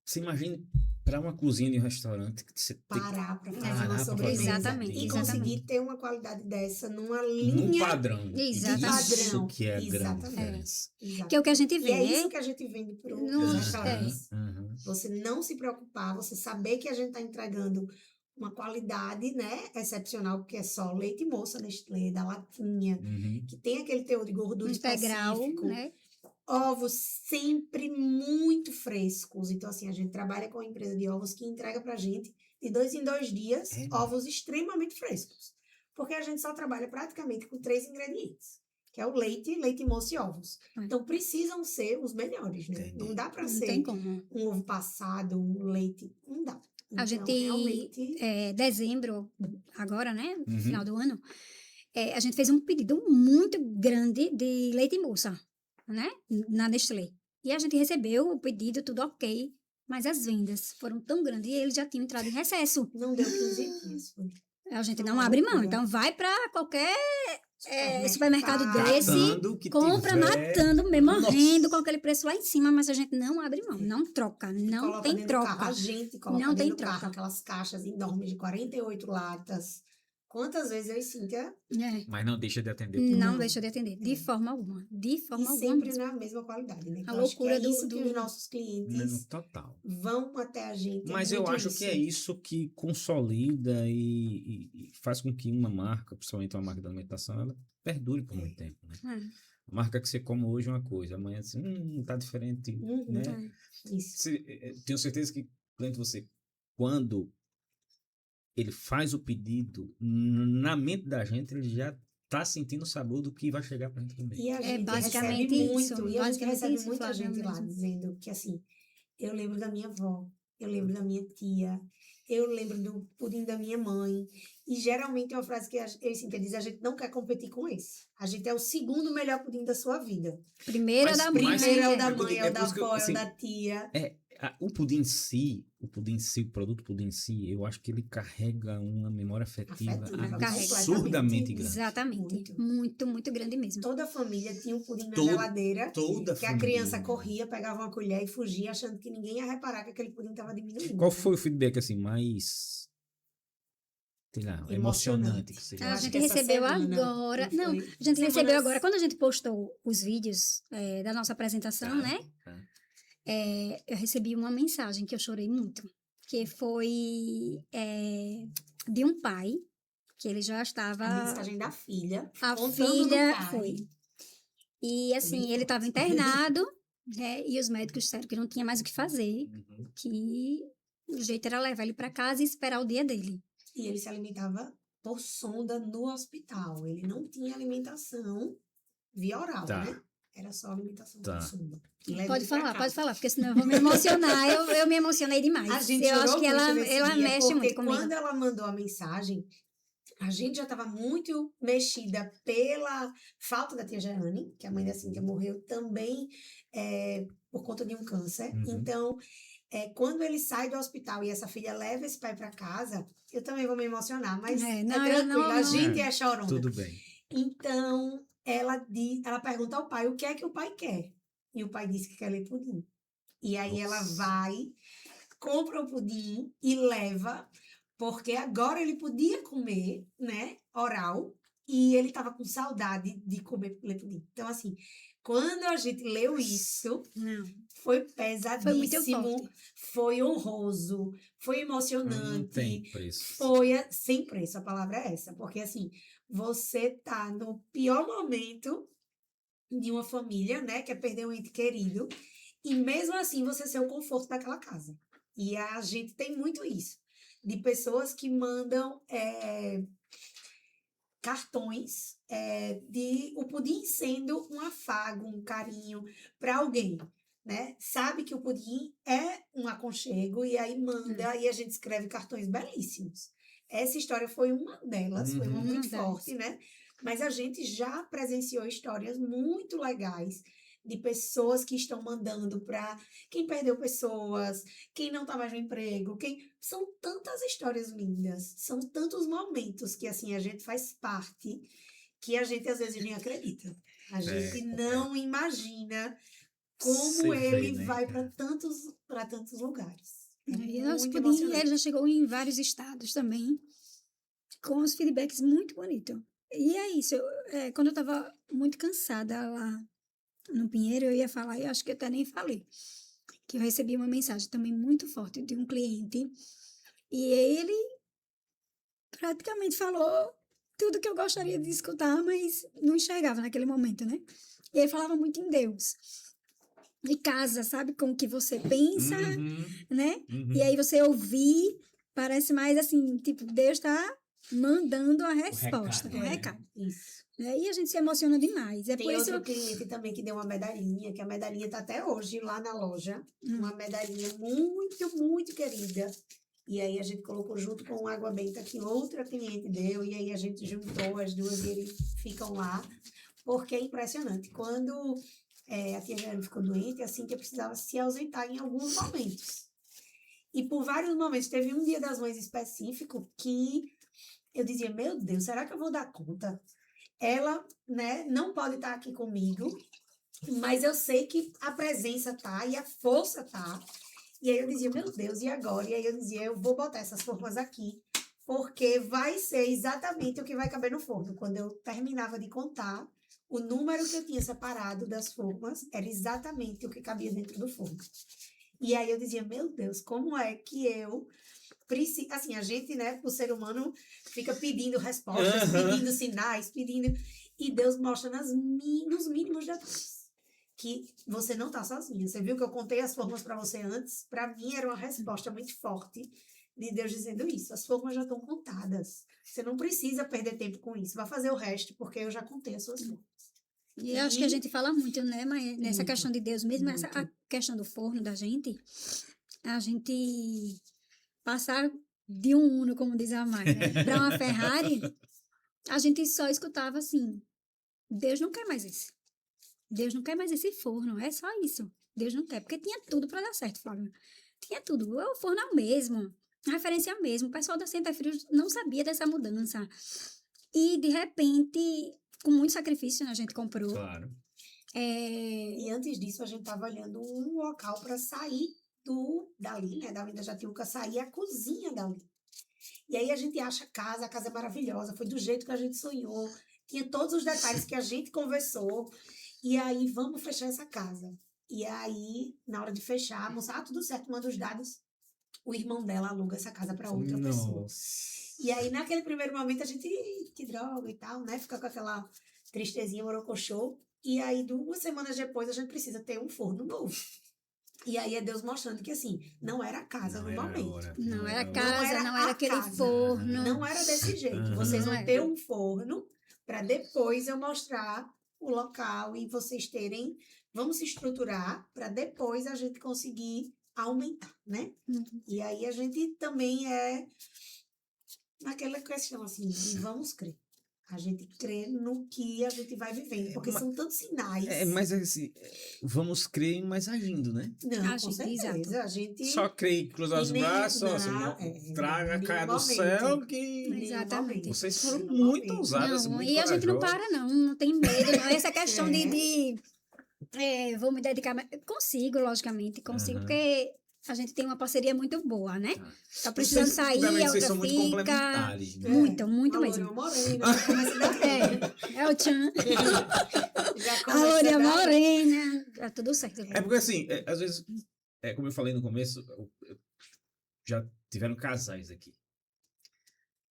você imagina para uma cozinha de um restaurante que você tem que Parar para fazer parar uma pra sobremesa. Exatamente, E exatamente. conseguir ter uma qualidade dessa numa num linha. padrão. Exatamente. Isso que é a grande Exatamente. diferença. Exato. Que é o que a gente E vê, é né? isso que a gente vende para os Nos- restaurantes. Uhum. Você não se preocupar, você saber que a gente está entregando uma qualidade, né, excepcional, porque é só leite moça Nestlé, da latinha, Uhum. que tem aquele teor de gordura Integral, específico. né? Ovos sempre muito frescos. Então, assim, a gente trabalha com uma empresa de ovos que entrega pra gente, de 2 em 2 dias, É. ovos extremamente frescos. Porque a gente só trabalha praticamente com 3 ingredientes, que é o leite, leite moça e ovos. É. Então, precisam ser os melhores, né? Entendi. Não dá pra Não ser tem como. um ovo passado, um leite, não dá. A Então, gente, realmente... dezembro, agora, né? No Uhum. final do ano, a gente fez um pedido muito grande de leite em moça, né? Na Nestlé. E a gente recebeu o pedido, tudo ok, mas as vendas foram tão grandes e eles já tinham entrado em recesso. Não deu 15 dias. Foi A gente uma não abre mão. loucura. Então, vai para qualquer supermercado desse, Catando que compra tiver. matando, mesmo Nossa. morrendo com aquele preço lá em cima, mas a gente não abre mão, não troca, não Coloca tem dentro do carro. A troca. gente coloca Não dentro tem do carro troca. aquelas caixas enormes de 48 latas. Quantas vezes eu e Cíntia, É. Mas não deixa de atender. Não Não. deixa de atender, de forma alguma. De e forma alguma sempre mesmo. na mesma qualidade, né? A Eu acho que é loucura isso que do- os nossos clientes Total. vão até a gente. Mas é eu muito acho que é isso que consolida e faz com que uma marca, principalmente uma marca da alimentação, ela perdure por muito tempo, né? É, A marca que você come hoje é uma coisa, amanhã assim, tá diferente, Uhum. né? Isso. Tenho certeza que cliente você, quando ele faz o pedido, na mente da gente, ele já tá sentindo o sabor do que vai chegar pra gente também. E a gente basicamente recebe isso, muito. E a gente basicamente recebe isso, muita Flávia, gente lá mesmo. dizendo que, assim, eu lembro da minha avó, eu lembro da minha tia, eu lembro do pudim da minha mãe. E geralmente é uma frase que eu e Cíntia diz, a gente não quer competir com esse. A gente é o segundo melhor pudim da sua vida. Primeiro é Mas- da mas- mãe. Primeiro é o né? da É mãe, é o por da isso que eu, avó, é assim, o da tia. O pudim em si, o produto pudim em si, eu acho que ele carrega uma memória afetiva Afetiva, absurdamente grande. Exatamente. Muito. Muito, muito grande mesmo. Toda a família tinha um pudim na Todo- geladeira, Toda que a família. criança corria, pegava uma colher e fugia, achando que ninguém ia reparar que aquele pudim estava diminuindo. Qual foi o feedback assim mais, sei lá, emocionante que você Eu A acho gente que essa recebeu semana, agora. não Não, foi? a gente recebeu Semanas- agora, quando a gente postou os vídeos da nossa apresentação, né? Tá. Eu recebi uma mensagem que eu chorei muito, que foi de um pai, que ele já estava... A mensagem da filha, A contando do filha pai. foi. E assim, bem ele estava forte. internado, né? E os médicos disseram que não tinha mais o que fazer, Uhum. que o jeito era levar ele para casa e esperar o dia dele. E ele se alimentava por sonda no hospital. Ele não tinha alimentação via oral, Tá. né? Era só alimentação Tá. por sonda. Leva Pode ele pra casa. falar, porque senão eu vou me emocionar. eu me emocionei demais. A gente eu chorou acho que muito ela nesse dia, mexe porque muito comigo. quando ela mandou a mensagem, a gente já estava muito mexida pela falta da tia Jeane, que a mãe da Cíntia morreu também por conta de um câncer. Uhum. Então, quando ele sai do hospital e essa filha leva esse pai para casa, eu também vou me emocionar, mas É, é não, eu tranquilo, não- a gente é chorona. Tudo bem. Então, ela pergunta ao pai o que é que o pai quer. E o pai diz que quer ler pudim. E aí ela Nossa. vai, compra o pudim e leva, porque agora ele podia comer, né, oral, e ele estava com saudade de comer ler pudim. Então, assim, quando a gente leu isso, Não, foi foi muito pesadíssimo, forte. foi honroso, foi Não emocionante. tem preço. Foi sem preço, a palavra é essa. Porque, assim, você tá no pior momento de uma família, né? Que é perder um ente querido. E mesmo assim, você ser o conforto daquela casa. E a gente tem muito isso. De pessoas que mandam cartões de o pudim sendo um afago, um carinho para alguém. Né? Sabe que o pudim é um aconchego e aí manda e a gente escreve cartões belíssimos. Essa história foi uma delas, foi uma Uhum. muito Uma delas. forte, né? Mas a gente já presenciou histórias muito legais de pessoas que estão mandando para quem perdeu pessoas, quem não está mais no emprego, são tantas histórias lindas, são tantos momentos que assim a gente faz parte que a gente às vezes nem acredita. A gente não imagina como Você vê, ele né, vai cara? para tantos lugares. É E nosso muito pudim, emocionante. ele já chegou em vários estados também, com os feedbacks muito bonitos. E é isso, quando eu estava muito cansada lá no Pinheiro, eu ia falar, e acho que eu até nem falei, que eu recebi uma mensagem também muito forte de um cliente, e ele praticamente falou tudo que eu gostaria de escutar, mas não enxergava naquele momento, né? E ele falava muito em Deus. De casa, sabe? Com o que você pensa, né? E aí você ouvir, parece mais assim, tipo, Deus está mandando a resposta, o recado. Isso. E a gente se emociona demais. É Tem por isso outro cliente também que deu uma medalhinha, que a medalhinha está até hoje lá na loja. Uma medalhinha muito, muito querida. E aí a gente colocou junto com água benta que outra cliente deu. E aí a gente juntou as duas e eles ficam lá. Porque é impressionante. Quando a tia Jane ficou doente, a Cíntia precisava se ausentar em alguns momentos. E por vários momentos, teve um Dia das Mães específico que eu dizia, meu Deus, será que eu vou dar conta? Ela, né, não pode estar aqui comigo, mas eu sei que a presença tá e a força tá. E aí eu dizia, meu Deus, e agora? E aí eu dizia, eu vou botar essas formas aqui, porque vai ser exatamente o que vai caber no forno. Quando eu terminava de contar, o número que eu tinha separado das formas era exatamente o que cabia dentro do forno. E aí eu dizia, meu Deus, como é que eu preciso... Assim, a gente, né, o ser humano fica pedindo respostas, pedindo sinais, pedindo... E Deus mostra nos mínimos detalhes que você não está sozinha. Você viu que eu contei as formas para você antes? Para mim era uma resposta muito forte de Deus dizendo isso. As formas já estão contadas. Você não precisa perder tempo com isso. Vai fazer o resto, porque eu já contei as suas formas. E eu acho que a gente fala muito, né, mas nessa Muito, questão de Deus, mesmo muito. essa a questão do forno da gente, a gente passar de um Uno, como diz a Mayra, para uma Ferrari, a gente só escutava assim, Deus não quer mais isso. Deus não quer mais esse forno, é só isso. Deus não quer, porque tinha tudo para dar certo, Flávia. Tinha tudo. O forno é o mesmo, a referência é a mesma. O pessoal da Santa Frio não sabia dessa mudança. E, de repente, com muito sacrifício, a gente comprou. Claro. E antes disso, a gente estava olhando um local para sair dali, né? Da Avenida Jatiuca, sair a cozinha dali. E aí a gente acha a casa é maravilhosa, foi do jeito que a gente sonhou, tinha todos os detalhes que a gente conversou. E aí, vamos fechar essa casa. E aí, na hora de fechar, a moça, tudo certo, manda os dados. O irmão dela aluga essa casa para outra pessoa. E aí, naquele primeiro momento, a gente, que droga e tal, né? Fica com aquela tristezinha, morocochô. E aí, 2 semanas depois, a gente precisa ter um forno novo. E aí, é Deus mostrando que, assim, não era a casa no momento. Não era casa, não era aquele casa. forno. Não era desse jeito. Vocês vão ter um forno para depois eu mostrar o local e vocês terem... Vamos se estruturar para depois a gente conseguir aumentar, né? E aí a gente também naquela questão, assim, de vamos crer. A gente crê no que a gente vai vivendo, porque são tantos sinais. Mas assim, vamos crer, mas agindo, né? Não, com certeza. Exato. A gente... Só crer e cruzar os braços, traga a cara do céu que... Exatamente. Vocês foram muito ousadas, Não, muito e a gente não corajosas. para, não tem medo, não. Essa questão vou me dedicar mais. Consigo, logicamente, porque a gente tem uma parceria muito boa, né? Tá precisando sair, a vocês outra são muito fica. complementares, né? Muito mesmo. A morena, já começa a dar bem. É o tchan. Já A começa Loura dar bem. Morena. Tá tudo certo. É porque assim, às vezes, como eu falei no começo, já tiveram casais aqui.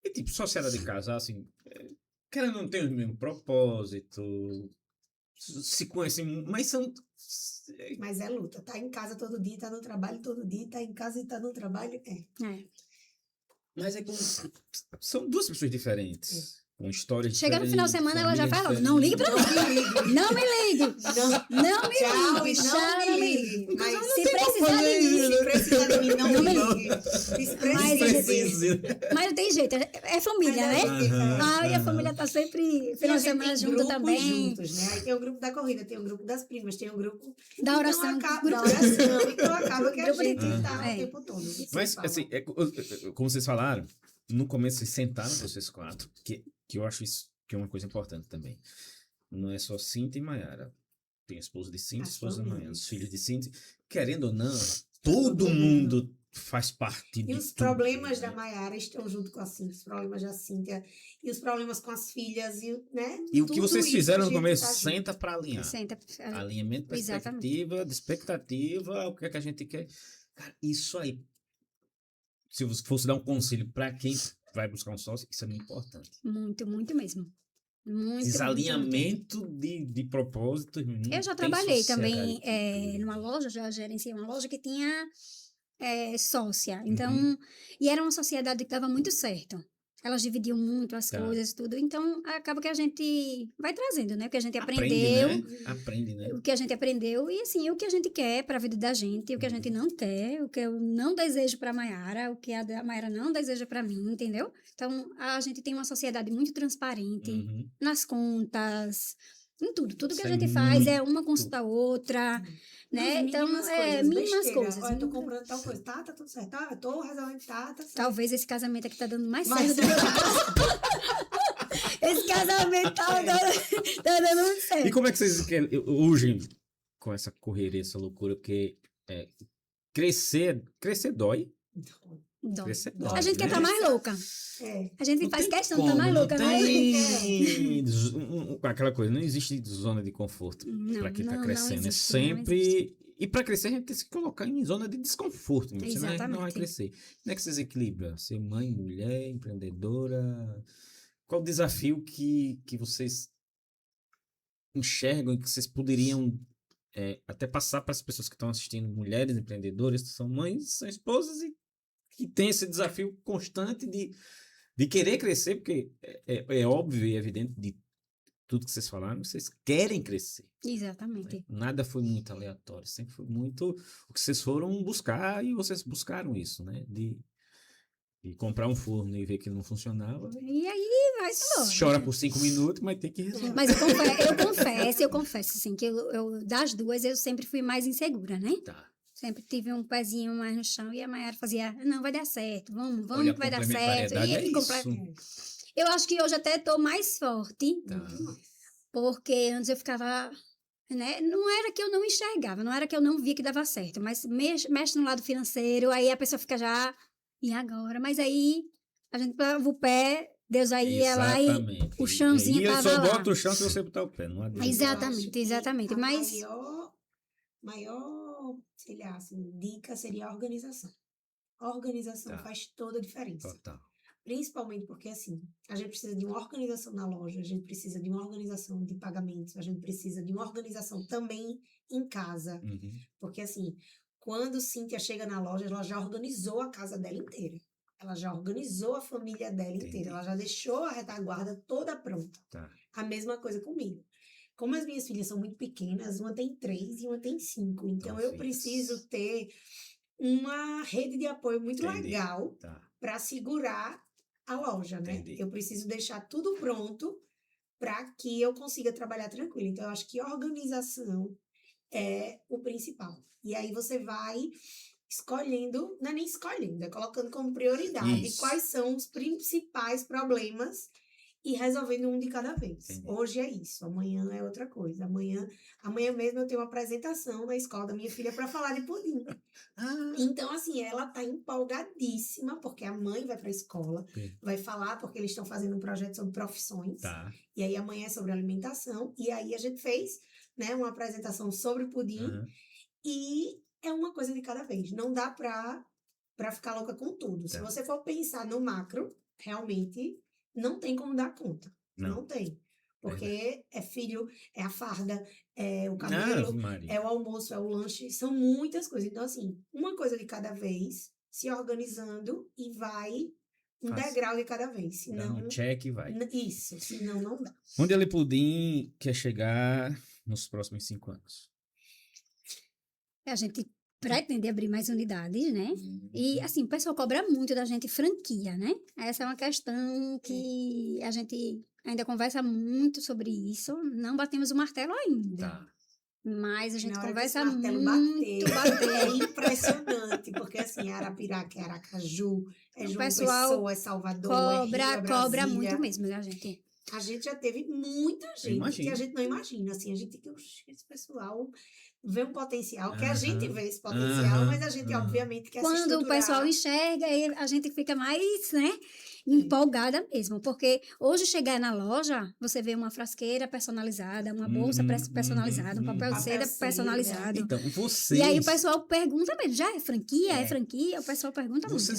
E tipo, sociedade de casal, assim, querendo não ter o mesmo propósito, se conhecem, mas são... Mas é luta. Tá em casa todo dia, tá no trabalho todo dia, tá em casa e tá no trabalho. Mas são 2 pessoas diferentes. Com histórias Chega no final de semana, ela já fala, famílias não ligue pra mim. diferentes. Não me ligue. Não me Tchau, ligue. e Tchau, não me ligue. Mas Se precisar de mim. se precisar de mim, não me Não. ligue. Se Mas precisar. Mas não tem jeito, é família, né? E a família tá sempre final de semana junto também. Juntos, né? Aí tem o grupo da corrida, tem o grupo das primas, tem o grupo Da oração. da oração. Então acaba que a Grupo de gente tudo. tá o tempo todo. Mas, assim, como vocês falaram, no começo vocês sentaram, vocês 4, que eu acho isso que é uma coisa importante também. Não é só Cíntia e Maiara. Tem a esposa de Cíntia, a esposa da Maiara, os filhos de Cíntia. Querendo ou não, todo mundo faz parte de E os tudo, problemas né? da Maiara estão junto com a Cíntia, os problemas da Cíntia, e os problemas com as filhas, né? E o que Tudo vocês isso fizeram a no gente começo, tá junto. senta para alinhar. Senta. Alinhamento, Exatamente. de expectativa, o que é que a gente quer. Cara, isso aí, se você fosse dar um conselho para quem vai buscar um sócio, isso é muito importante. Muito, muito mesmo. Muito, Desalinhamento de propósitos. Eu já trabalhei também numa loja, já gerenciei uma loja que tinha sócia. Então, e era uma sociedade que dava muito certo. Elas dividiam muito as coisas, tudo. Então, acaba que a gente vai trazendo, né? O que a gente aprendeu. Aprende, né? O que a gente aprendeu e, assim, o que a gente quer para a vida da gente, o que a gente não quer, o que eu não desejo para a Mayara, o que a Mayara não deseja para mim, entendeu? Então, a gente tem uma sociedade muito transparente nas contas, em tudo. Tudo que a gente faz é uma consulta a outra, né? Então, mínimas coisas. Olha, eu tô comprando tal coisa. Tá tudo certo. Eu tô resolvendo, tá certo. Talvez esse casamento aqui tá dando mais certo do que esse casamento tá dando muito certo. E como é que vocês urgem com essa correria, essa loucura? Porque crescer dói. Dói. Dói, a gente quer estar mais louca. A gente Não faz tem questão de estar mais louca, né? Aquela coisa, não existe zona de conforto para quem está crescendo. É sempre. E para crescer, a gente tem que se colocar em zona de desconforto. Senão não vai crescer. Como é que vocês equilibram? Ser mãe, mulher, empreendedora? Qual o desafio que vocês enxergam e que vocês poderiam até passar para as pessoas que estão assistindo, mulheres empreendedoras, que são mães, são esposas e que têm esse desafio constante de querer crescer, porque é óbvio e evidente de tudo que vocês falaram, vocês querem crescer. Exatamente. Nada foi muito aleatório, sempre foi muito o que vocês foram buscar e vocês buscaram isso, né? De comprar um forno e ver que não funcionava. E aí vai embora. Chora por 5 minutos, mas tem que resolver. Mas eu confesso, assim, que eu das duas eu sempre fui mais insegura, né? Tá. Sempre tive um pezinho mais no chão e a Mayara fazia, não, vai dar certo, vamos Olha, que vai dar certo. Isso. Eu acho que hoje até estou mais forte, porque antes eu ficava, né? Não era que eu não enxergava, não era que eu não via que dava certo, mas mexe no lado financeiro, aí a pessoa fica já, e agora? Mas aí a gente pava o pé, Deus aí ia lá e o chãozinho estava lá. Eu só boto o chão se você botar o pé, não adianta. Exatamente. Mas maior, sei lá, assim, dica seria a organização. A organização faz toda a diferença. Total. Principalmente porque, assim, a gente precisa de uma organização na loja, a gente precisa de uma organização de pagamentos, a gente precisa de uma organização também em casa. Porque, assim, quando Cíntia chega na loja, ela já organizou a casa dela inteira. Ela já organizou a família dela inteira. Ela já deixou a retaguarda toda pronta. A mesma coisa comigo. Como as minhas filhas são muito pequenas, uma tem 3 e uma tem 5. Então, eu preciso ter uma rede de apoio muito legal para segurar a loja, né? Eu preciso deixar tudo pronto para que eu consiga trabalhar tranquilo. Então, eu acho que organização é o principal. E aí você vai escolhendo, não é nem escolhendo, é colocando como prioridade quais são os principais problemas e resolvendo um de cada vez. Hoje é isso, amanhã é outra coisa. Amanhã mesmo eu tenho uma apresentação na escola da minha filha para falar de pudim. Então, assim, ela tá empolgadíssima, porque a mãe vai para a escola, vai falar, porque eles estão fazendo um projeto sobre profissões. E aí amanhã é sobre alimentação. E aí a gente fez, né, uma apresentação sobre pudim. E é uma coisa de cada vez. Não dá para ficar louca com tudo. Se você for pensar no macro, realmente não tem como dar conta. Não tem. Porque é filho, é a farda, é o cabelo, é o almoço, é o lanche, são muitas coisas. Então, assim, uma coisa de cada vez, se organizando e vai um degrau de cada vez. Senão, dá um check e vai. Isso, senão não dá. Onde a Le Pudim quer chegar nos próximos 5 anos? A gente pretende abrir mais unidades, né? E, assim, o pessoal cobra muito da gente franquia, né? Essa é uma questão que a gente ainda conversa muito sobre isso. Não batemos o martelo ainda. Mas a gente conversa muito. Bater é impressionante, porque, assim, Arapiraca, é Aracaju, é João Pessoa, é Salvador, cobra muito mesmo, né, gente? A gente já teve muita gente que a gente não imagina, assim, a gente que esse pessoal vê um potencial, que a gente vê esse potencial, mas a gente, obviamente, quer se estruturar. Quando o pessoal enxerga, a gente fica mais, né, empolgada mesmo, porque hoje chegar na loja, você vê uma frasqueira personalizada, uma bolsa personalizada, um papel de seda personalizado. Então, vocês... E aí o pessoal pergunta mesmo, já é franquia? É franquia? O pessoal pergunta muito.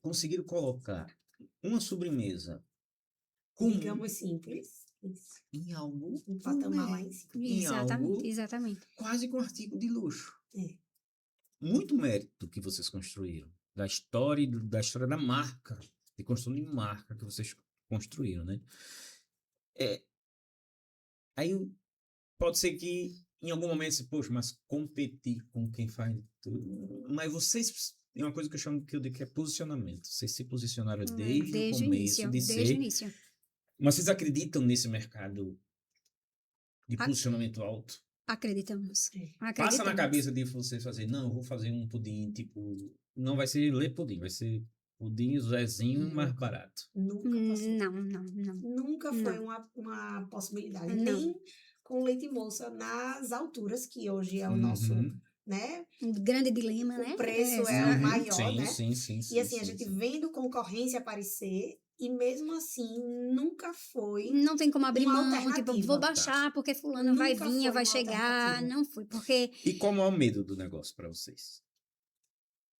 conseguiram colocar uma sobremesa comum Digamos simples. Isso. em algo Um patamar lá em cima. em algo Exatamente. quase com artigo de luxo. É. Muito mérito que vocês construíram, da história da marca, de construção de marca que vocês construíram, né? Aí pode ser que em algum momento se, poxa, mas competir com quem faz tudo. Mas vocês, é uma coisa que eu digo que é posicionamento. Vocês se posicionaram desde o começo início, de desde o ser. início. Mas vocês acreditam nesse mercado de Ac- posicionamento alto? Acreditamos. Passa na cabeça de vocês fazer, não, eu vou fazer um pudim, tipo, não vai ser Lê Pudim, vai ser pudim Zezinho mais barato. Nunca passou. Não. Nunca foi Não. uma possibilidade. Não. Nem com leite moça nas alturas, que hoje é o nosso, né? Um grande dilema, né? O preço é Uhum. maior, Sim, né? sim. E assim, a gente vendo concorrência aparecer, e mesmo assim, nunca foi. Não tem como abrir uma mão, tipo, alternativa. vou baixar porque fulano vai Nunca vir, foi vai uma chegar. alternativa. Não foi, porque E como é o medo do negócio para vocês?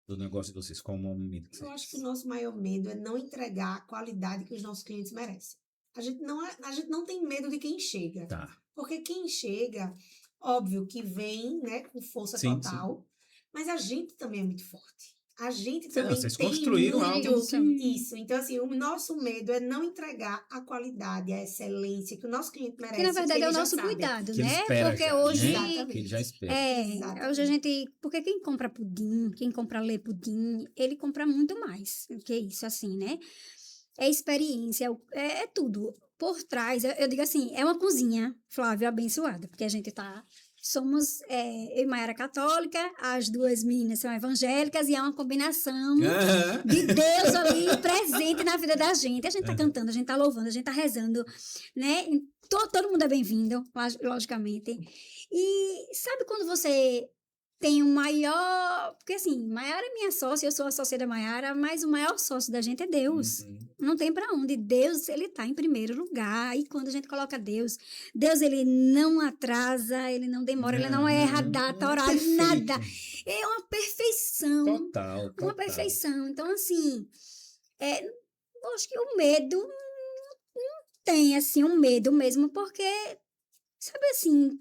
Do negócio de vocês, como é o medo? Eu acho que o nosso maior medo é não entregar a qualidade que os nossos clientes merecem. A gente não tem medo de quem chega. Tá. Porque quem chega, óbvio que vem, né, com força Sim, total, mas a gente também é muito forte. A gente Sim, também vocês tem construíram muito algo que... isso. Então, assim, o nosso medo é não entregar a qualidade, a excelência que o nosso cliente merece. que na verdade que é o ele já nosso sabe. cuidado, Que ele né? espera Porque já, hoje né? Exatamente. Que ele já espera. Exatamente. hoje a gente, porque quem compra pudim, quem compra Lê Pudim, ele compra muito mais do que isso, assim, né? É experiência, é tudo. Por trás, eu digo assim, é uma cozinha, Flávia, abençoada, porque a gente somos, eu e Maiara católica, as duas meninas são evangélicas, e é uma combinação de Deus ali presente na vida da gente. A gente tá cantando, a gente tá louvando, a gente tá rezando, né? Todo mundo é bem-vindo, logicamente. E sabe quando você tem o maior... Porque assim, Maiara é minha sócia, eu sou a sócia da Maiara, mas o maior sócio da gente é Deus. Não tem pra onde. Deus, ele tá em primeiro lugar. E quando a gente coloca Deus, ele não atrasa, ele não demora, ele não erra data, horário, nada. É uma perfeição. Total. Uma perfeição. Então, assim, eu acho que o medo não tem, assim, um medo mesmo, porque, sabe assim,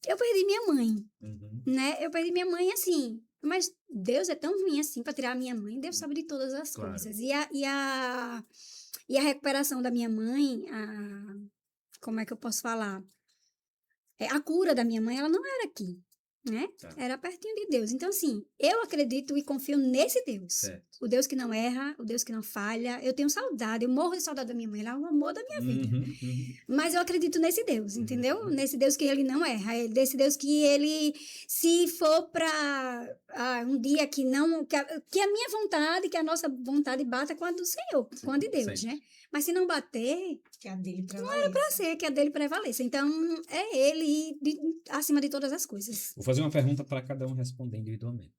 eu perdi minha mãe, né? Eu perdi minha mãe, assim, mas Deus é tão ruim, assim, para tirar a minha mãe. Deus sabe de todas as coisas. E a recuperação da minha mãe, como é que eu posso falar? A cura da minha mãe, ela não era aqui, né? Tá. Era pertinho de Deus. Então, assim, eu acredito e confio nesse Deus. Certo. O Deus que não erra, o Deus que não falha. Eu tenho saudade, eu morro de saudade da minha mãe, ela é o amor da minha vida. Mas eu acredito nesse Deus, entendeu? Nesse Deus que ele não erra, desse Deus que ele, se for para um dia que não, que a minha vontade, que a nossa vontade bata com a do Senhor, com a de Deus, né? Mas se não bater, Que a dele não era para ser que a dele prevaleça. Então, é ele acima de todas as coisas. Vou fazer uma pergunta para cada um responder individualmente.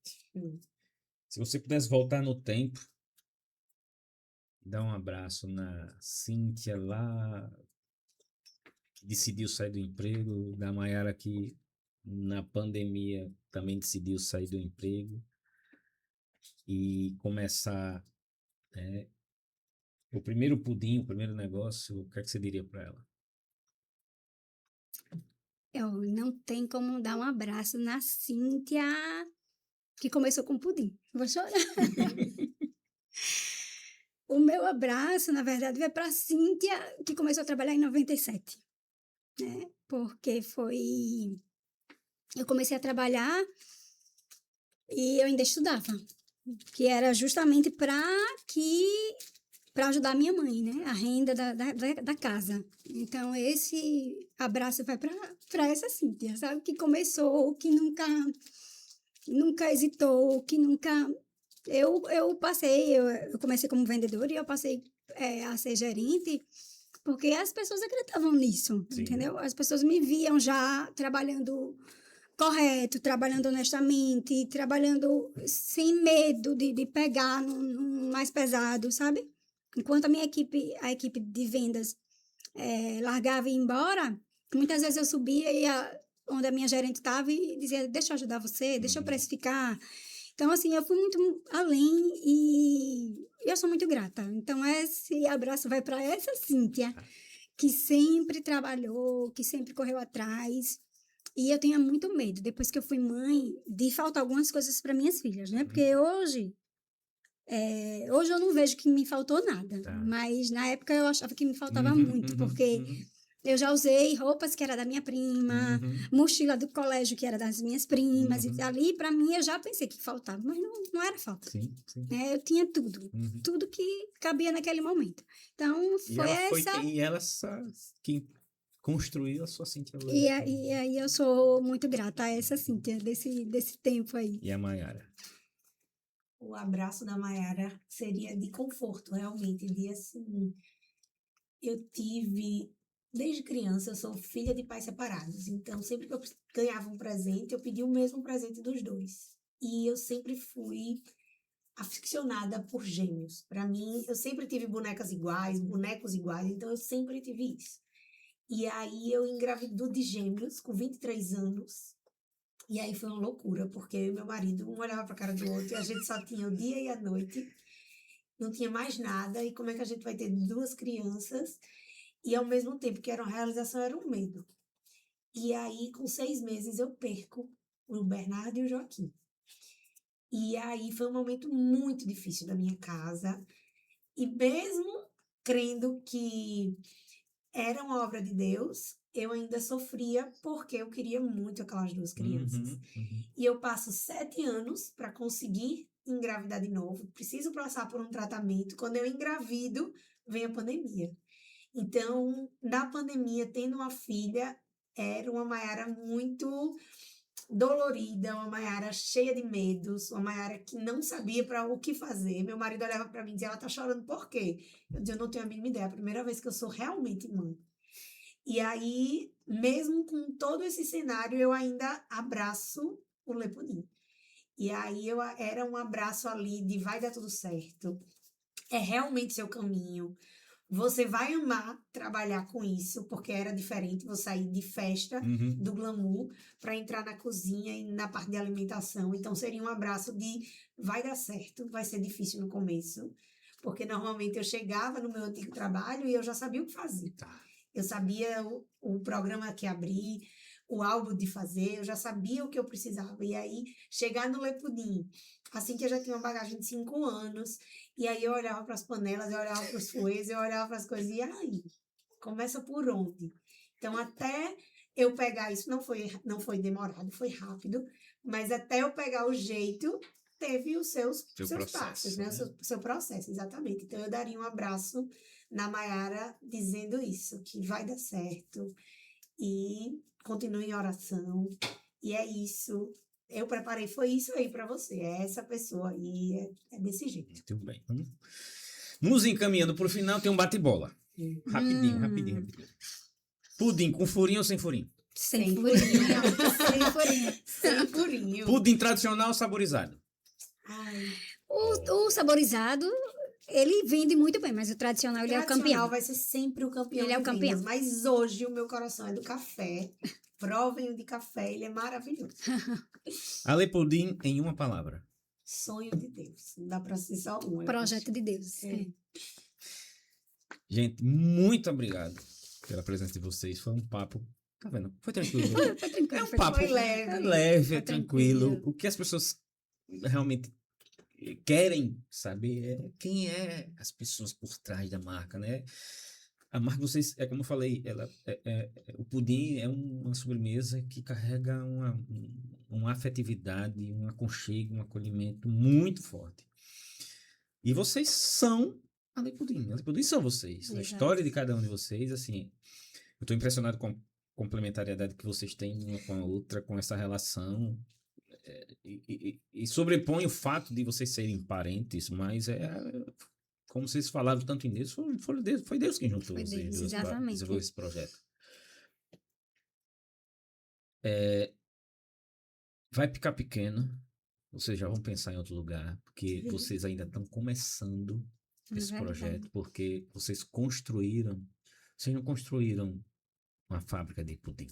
Se você pudesse voltar no tempo, dar um abraço na Cíntia lá, que decidiu sair do emprego, da Maiara que na pandemia também decidiu sair do emprego e começar o primeiro pudim, o primeiro negócio, o que é que você diria para ela? Eu não tem como dar um abraço na Cíntia, que começou com pudim. Vou chorar. O meu abraço, na verdade, vai para a Cíntia, que começou a trabalhar em 97. Né? Porque eu comecei a trabalhar e eu ainda estudava. Que era justamente para ajudar a minha mãe, né? A renda da casa. Então, esse abraço vai para essa Cíntia, sabe? Que começou, que nunca hesitou, que nunca... Eu comecei como vendedora e eu passei a ser gerente porque as pessoas acreditavam nisso, Sim. Entendeu? As pessoas me viam já trabalhando correto, trabalhando honestamente, trabalhando sem medo de pegar no mais pesado, sabe? Enquanto a equipe de vendas largava e ia embora, muitas vezes eu subia e onde a minha gerente estava e dizia, deixa eu ajudar você, deixa eu precificar. Então, assim, eu fui muito além e eu sou muito grata. Então, esse abraço vai para essa Cíntia, que sempre trabalhou, que sempre correu atrás. E eu tinha muito medo, depois que eu fui mãe, de faltar algumas coisas para minhas filhas, né? Porque hoje eu não vejo que me faltou nada, Tá. mas na época eu achava que me faltava Uhum, muito, uhum, porque uhum, eu já usei roupas que era da minha prima, uhum, mochila do colégio que era das minhas primas, e Uhum. ali para mim eu já pensei que faltava, mas não era falta, sim, sim. né? Eu tinha tudo, Uhum. tudo que cabia naquele momento. Então E ela foi essa. quem, quem construiu a sua Cintia hoje. E aí eu sou muito grata a essa Cíntia desse tempo aí. E a Maiara. O abraço da Maiara seria de conforto, realmente, de assim, eu tive, desde criança, eu sou filha de pais separados, então sempre que eu ganhava um presente, eu pedia o mesmo presente dos dois. E eu sempre fui aficionada por gêmeos. Para mim, eu sempre tive bonecas iguais, bonecos iguais, então eu sempre tive isso. E aí eu engravidou de gêmeos com 23 anos. E aí foi uma loucura, porque eu e meu marido, um olhava para a cara do outro e a gente só tinha o dia e a noite, não tinha mais nada. E como é que a gente vai ter duas crianças? E ao mesmo tempo que era uma realização, era um medo. E aí, com 6 meses, eu perco o Bernardo e o Joaquim. E aí foi um momento muito difícil da minha casa. E mesmo crendo que era uma obra de Deus, eu ainda sofria porque eu queria muito aquelas duas crianças. Uhum. E eu passo 7 anos para conseguir engravidar de novo. Preciso passar por um tratamento. Quando eu engravido, vem a pandemia. Então, na pandemia, tendo uma filha, era uma Maiara muito dolorida, uma Maiara cheia de medos, uma Maiara que não sabia para o que fazer. Meu marido olhava para mim e dizia: ela tá chorando por quê? Eu dizia: eu não tenho a mínima ideia, é a primeira vez que eu sou realmente mãe. E aí, mesmo com todo esse cenário, eu ainda abraço o Leponinho. E aí era um abraço ali de vai dar tudo certo. É realmente seu caminho. Você vai amar trabalhar com isso, porque era diferente. Vou sair de festa, Uhum. do glamour, para entrar na cozinha e na parte de alimentação. Então, seria um abraço de vai dar certo, vai ser difícil no começo. Porque normalmente eu chegava no meu antigo trabalho e eu já sabia o que fazer. Tá. Eu sabia o programa que abrir, o álbum de fazer, eu já sabia o que eu precisava. E aí, chegar no Lepudim, assim que eu já tinha uma bagagem de 5 anos, e aí eu olhava para as panelas, eu olhava para os fouets, eu olhava para as coisas, e aí? Começa por onde? Então, até eu pegar isso, não foi demorado, foi rápido, mas até eu pegar o jeito, teve os seus processo, passos, né? né? O seu processo, exatamente. Então, eu daria um abraço na Maiara dizendo isso, que vai dar certo, e continue em oração, e é isso. Eu preparei, foi isso aí para você, é essa pessoa aí, é desse jeito. Muito bem. Nos encaminhando para o final, tem um bate-bola. Rapidinho. Pudim com furinho ou sem furinho? Sem furinho. Sem furinho. Sem furinho. Pudim tradicional ou saborizado? Ai, O saborizado, ele vende muito bem, mas o tradicional, ele é o tradicional campeão. vai ser sempre o campeão Ele é de o campeão. vendas, mas hoje o meu coração é do café. Provem o de café, ele é maravilhoso. Ale Pudim em uma palavra. Sonho de Deus. Não dá para ser só um. Projeto de Deus. É. Gente, muito obrigado pela presença de vocês. Foi um papo. Tá vendo? Foi tranquilo. Foi tranquilo. É um foi papo Foi leve. leve, Foi tranquilo. tranquilo. O que as pessoas realmente querem saber é quem é as pessoas por trás da marca, né? A marca, vocês, é como eu falei, o pudim é uma sobremesa que carrega uma afetividade, um aconchego, um acolhimento muito forte. E vocês são Ale Pudim. Ale Pudim são vocês. A Exato. história de cada um de vocês, assim, eu estou impressionado com a complementariedade que vocês têm uma com a outra, com essa relação. E sobrepõe o fato de vocês serem parentes, mas como vocês falaram tanto em Deus, foi Deus quem juntou Foi vocês Deus, dois para exatamente. desenvolver esse projeto. Vai ficar pequeno, vocês já vão pensar em outro lugar, porque vocês ainda estão começando esse projeto, porque vocês não construíram uma fábrica de pudim,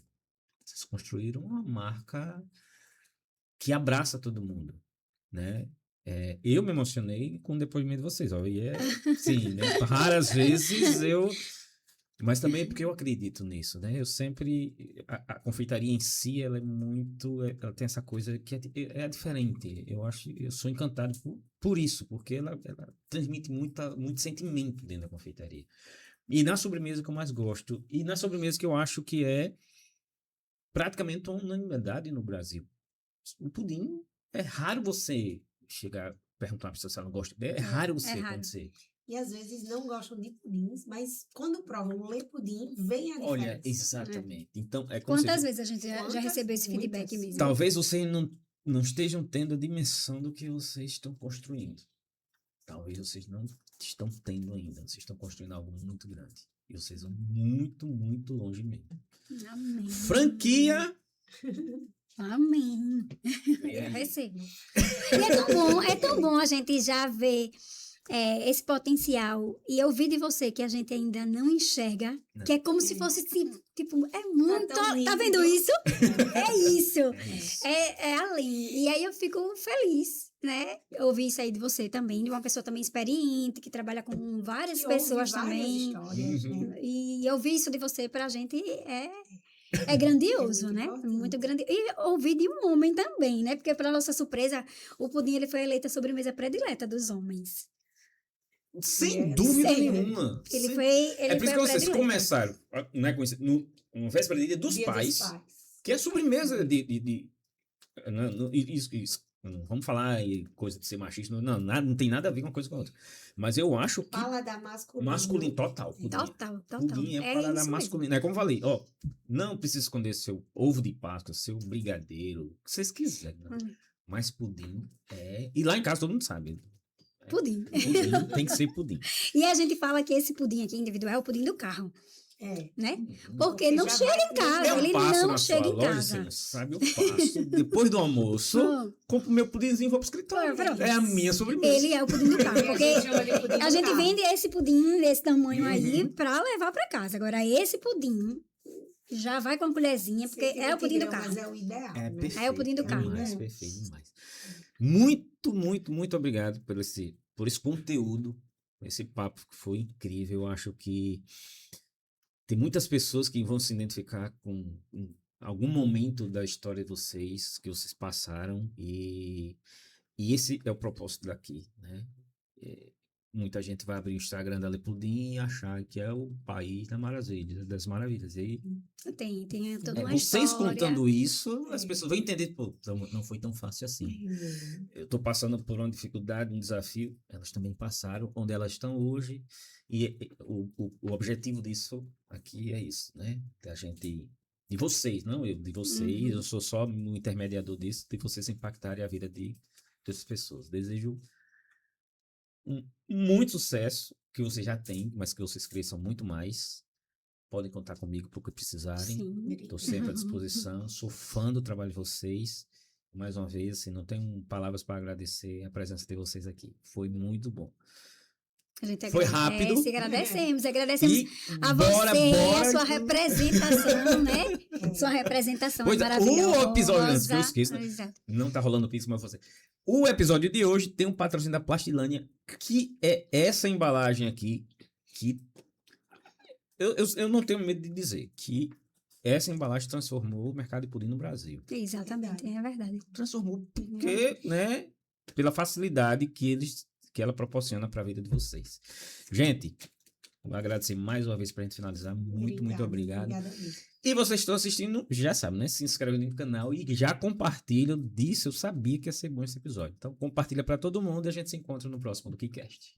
vocês construíram uma marca que abraça todo mundo. né? Eu me emocionei com o depoimento de vocês, ó, e sim, né? Raras vezes mas também porque eu acredito nisso, né? Eu sempre, a confeitaria em si, ela é muito, ela tem essa coisa que é diferente. Eu sou encantado por isso, porque ela transmite muito sentimento dentro da confeitaria. E na sobremesa que eu mais gosto, e na sobremesa que eu acho que é praticamente uma unanimidade no Brasil. O pudim, é raro você chegar, perguntar pra pessoa se ela não gosta. É raro você raro. acontecer. E às vezes não gostam de pudins, mas quando provam o Le Pudim, vem a diferença. Olha, exatamente. Então, é como Quantas se... vezes a gente já recebeu esse feedback Muitas. mesmo? Talvez vocês não estejam tendo a dimensão do que vocês estão construindo. Talvez vocês não estão tendo ainda. Vocês estão construindo algo muito grande. E vocês vão muito, muito longe mesmo. Amém. Franquia! Amém. Vem Eu aí. recebo. E é tão bom a gente já ver esse potencial e ouvir de você que a gente ainda não enxerga, Não. que é como se fosse tipo, é muito. tão Tá lindo. vendo isso? É isso. É isso. É além. E aí eu fico feliz, né? Ouvir isso aí de você também, de uma pessoa também experiente, que trabalha com várias Que pessoas ouve várias também. histórias, Uhum. né? E ouvir isso de você pra gente é grandioso, É muito né? importante. Muito grande. E ouvir de um homem também, né? Porque, para nossa surpresa, o pudim ele foi eleita a sobremesa predileta dos homens. Sem dúvida Sério. nenhuma. Ele Sem- foi. Ele É por foi isso que a vocês predileta. começaram, né, com isso, no véspera do Dia dos Dia Pais, que é sobremesa não vamos falar em coisa de ser machista, não tem nada a ver com uma coisa com a outra. Mas eu acho que Fala da masculina. masculino total. Total. Pudim é É parada isso masculina. É como eu falei, ó, não precisa esconder seu ovo de Páscoa, seu brigadeiro, o que vocês quiserem. Não. Mas pudim é... E lá em casa todo mundo sabe. mesmo. Pudim. Pudim tem que ser pudim. E a gente fala que esse pudim aqui individual é o pudim do carro, É. né? Uhum. Porque não já chega vai- em casa, Eu ele passo não na chega sua em loja, casa. você sabe, eu passo. Depois do almoço, Hum. compro meu pudimzinho e vou pro escritório. Pronto. É a minha sobremesa. Ele é o pudim do carro, porque a gente vende esse pudim desse tamanho aí Uhum. pra levar pra casa. Agora, esse pudim já vai com a colherzinha, porque é o pudim do carro. Mas é o ideal. É né? perfeito. É o pudim do carro, Demais, né? perfeito demais. Muito, muito, muito obrigado por esse conteúdo, esse papo que foi incrível. Eu acho que tem muitas pessoas que vão se identificar com algum momento da história de vocês, que vocês passaram, e esse é o propósito daqui, né? Muita gente vai abrir o Instagram da Le Pudim e achar que é o país das maravilhas. E aí, Tem toda uma vocês história. contando isso, as pessoas vão entender, pô, não foi tão fácil assim. Eu tô passando por uma dificuldade, um desafio, elas também passaram, onde elas estão hoje, e o objetivo disso aqui é isso, né? Da gente, de vocês, não eu, de vocês, eu sou só um intermediador disso, de vocês impactarem a vida dessas pessoas. Desejo muito sucesso, que vocês já têm, mas que vocês cresçam muito mais. Podem contar comigo para o que precisarem. Sim. Estou sempre à disposição. Sou fã do trabalho de vocês. Mais uma vez, assim, não tenho palavras para agradecer a presença de vocês aqui. Foi muito bom. A gente Foi agradece, rápido. agradecemos E a bora, você, bora. a sua representação, né? Sua representação Pois é é, maravilhosa. o episódio, antes que eu esqueça, Exato. não tá rolando o pix, mas você. O episódio de hoje tem um patrocínio da Plastilânia, que é essa embalagem aqui, que eu não tenho medo de dizer que essa embalagem transformou o mercado de pudim no Brasil. Exatamente, é verdade. Transformou porque, né, pela facilidade que ela proporciona para a vida de vocês. Gente, vou agradecer mais uma vez para a gente finalizar. Muito obrigado. Obrigada mesmo. E vocês estão assistindo, já sabem, né? Se inscreve no canal e já compartilham disso. Eu sabia que ia ser bom esse episódio. Então, compartilha para todo mundo e a gente se encontra no próximo do KeyCast.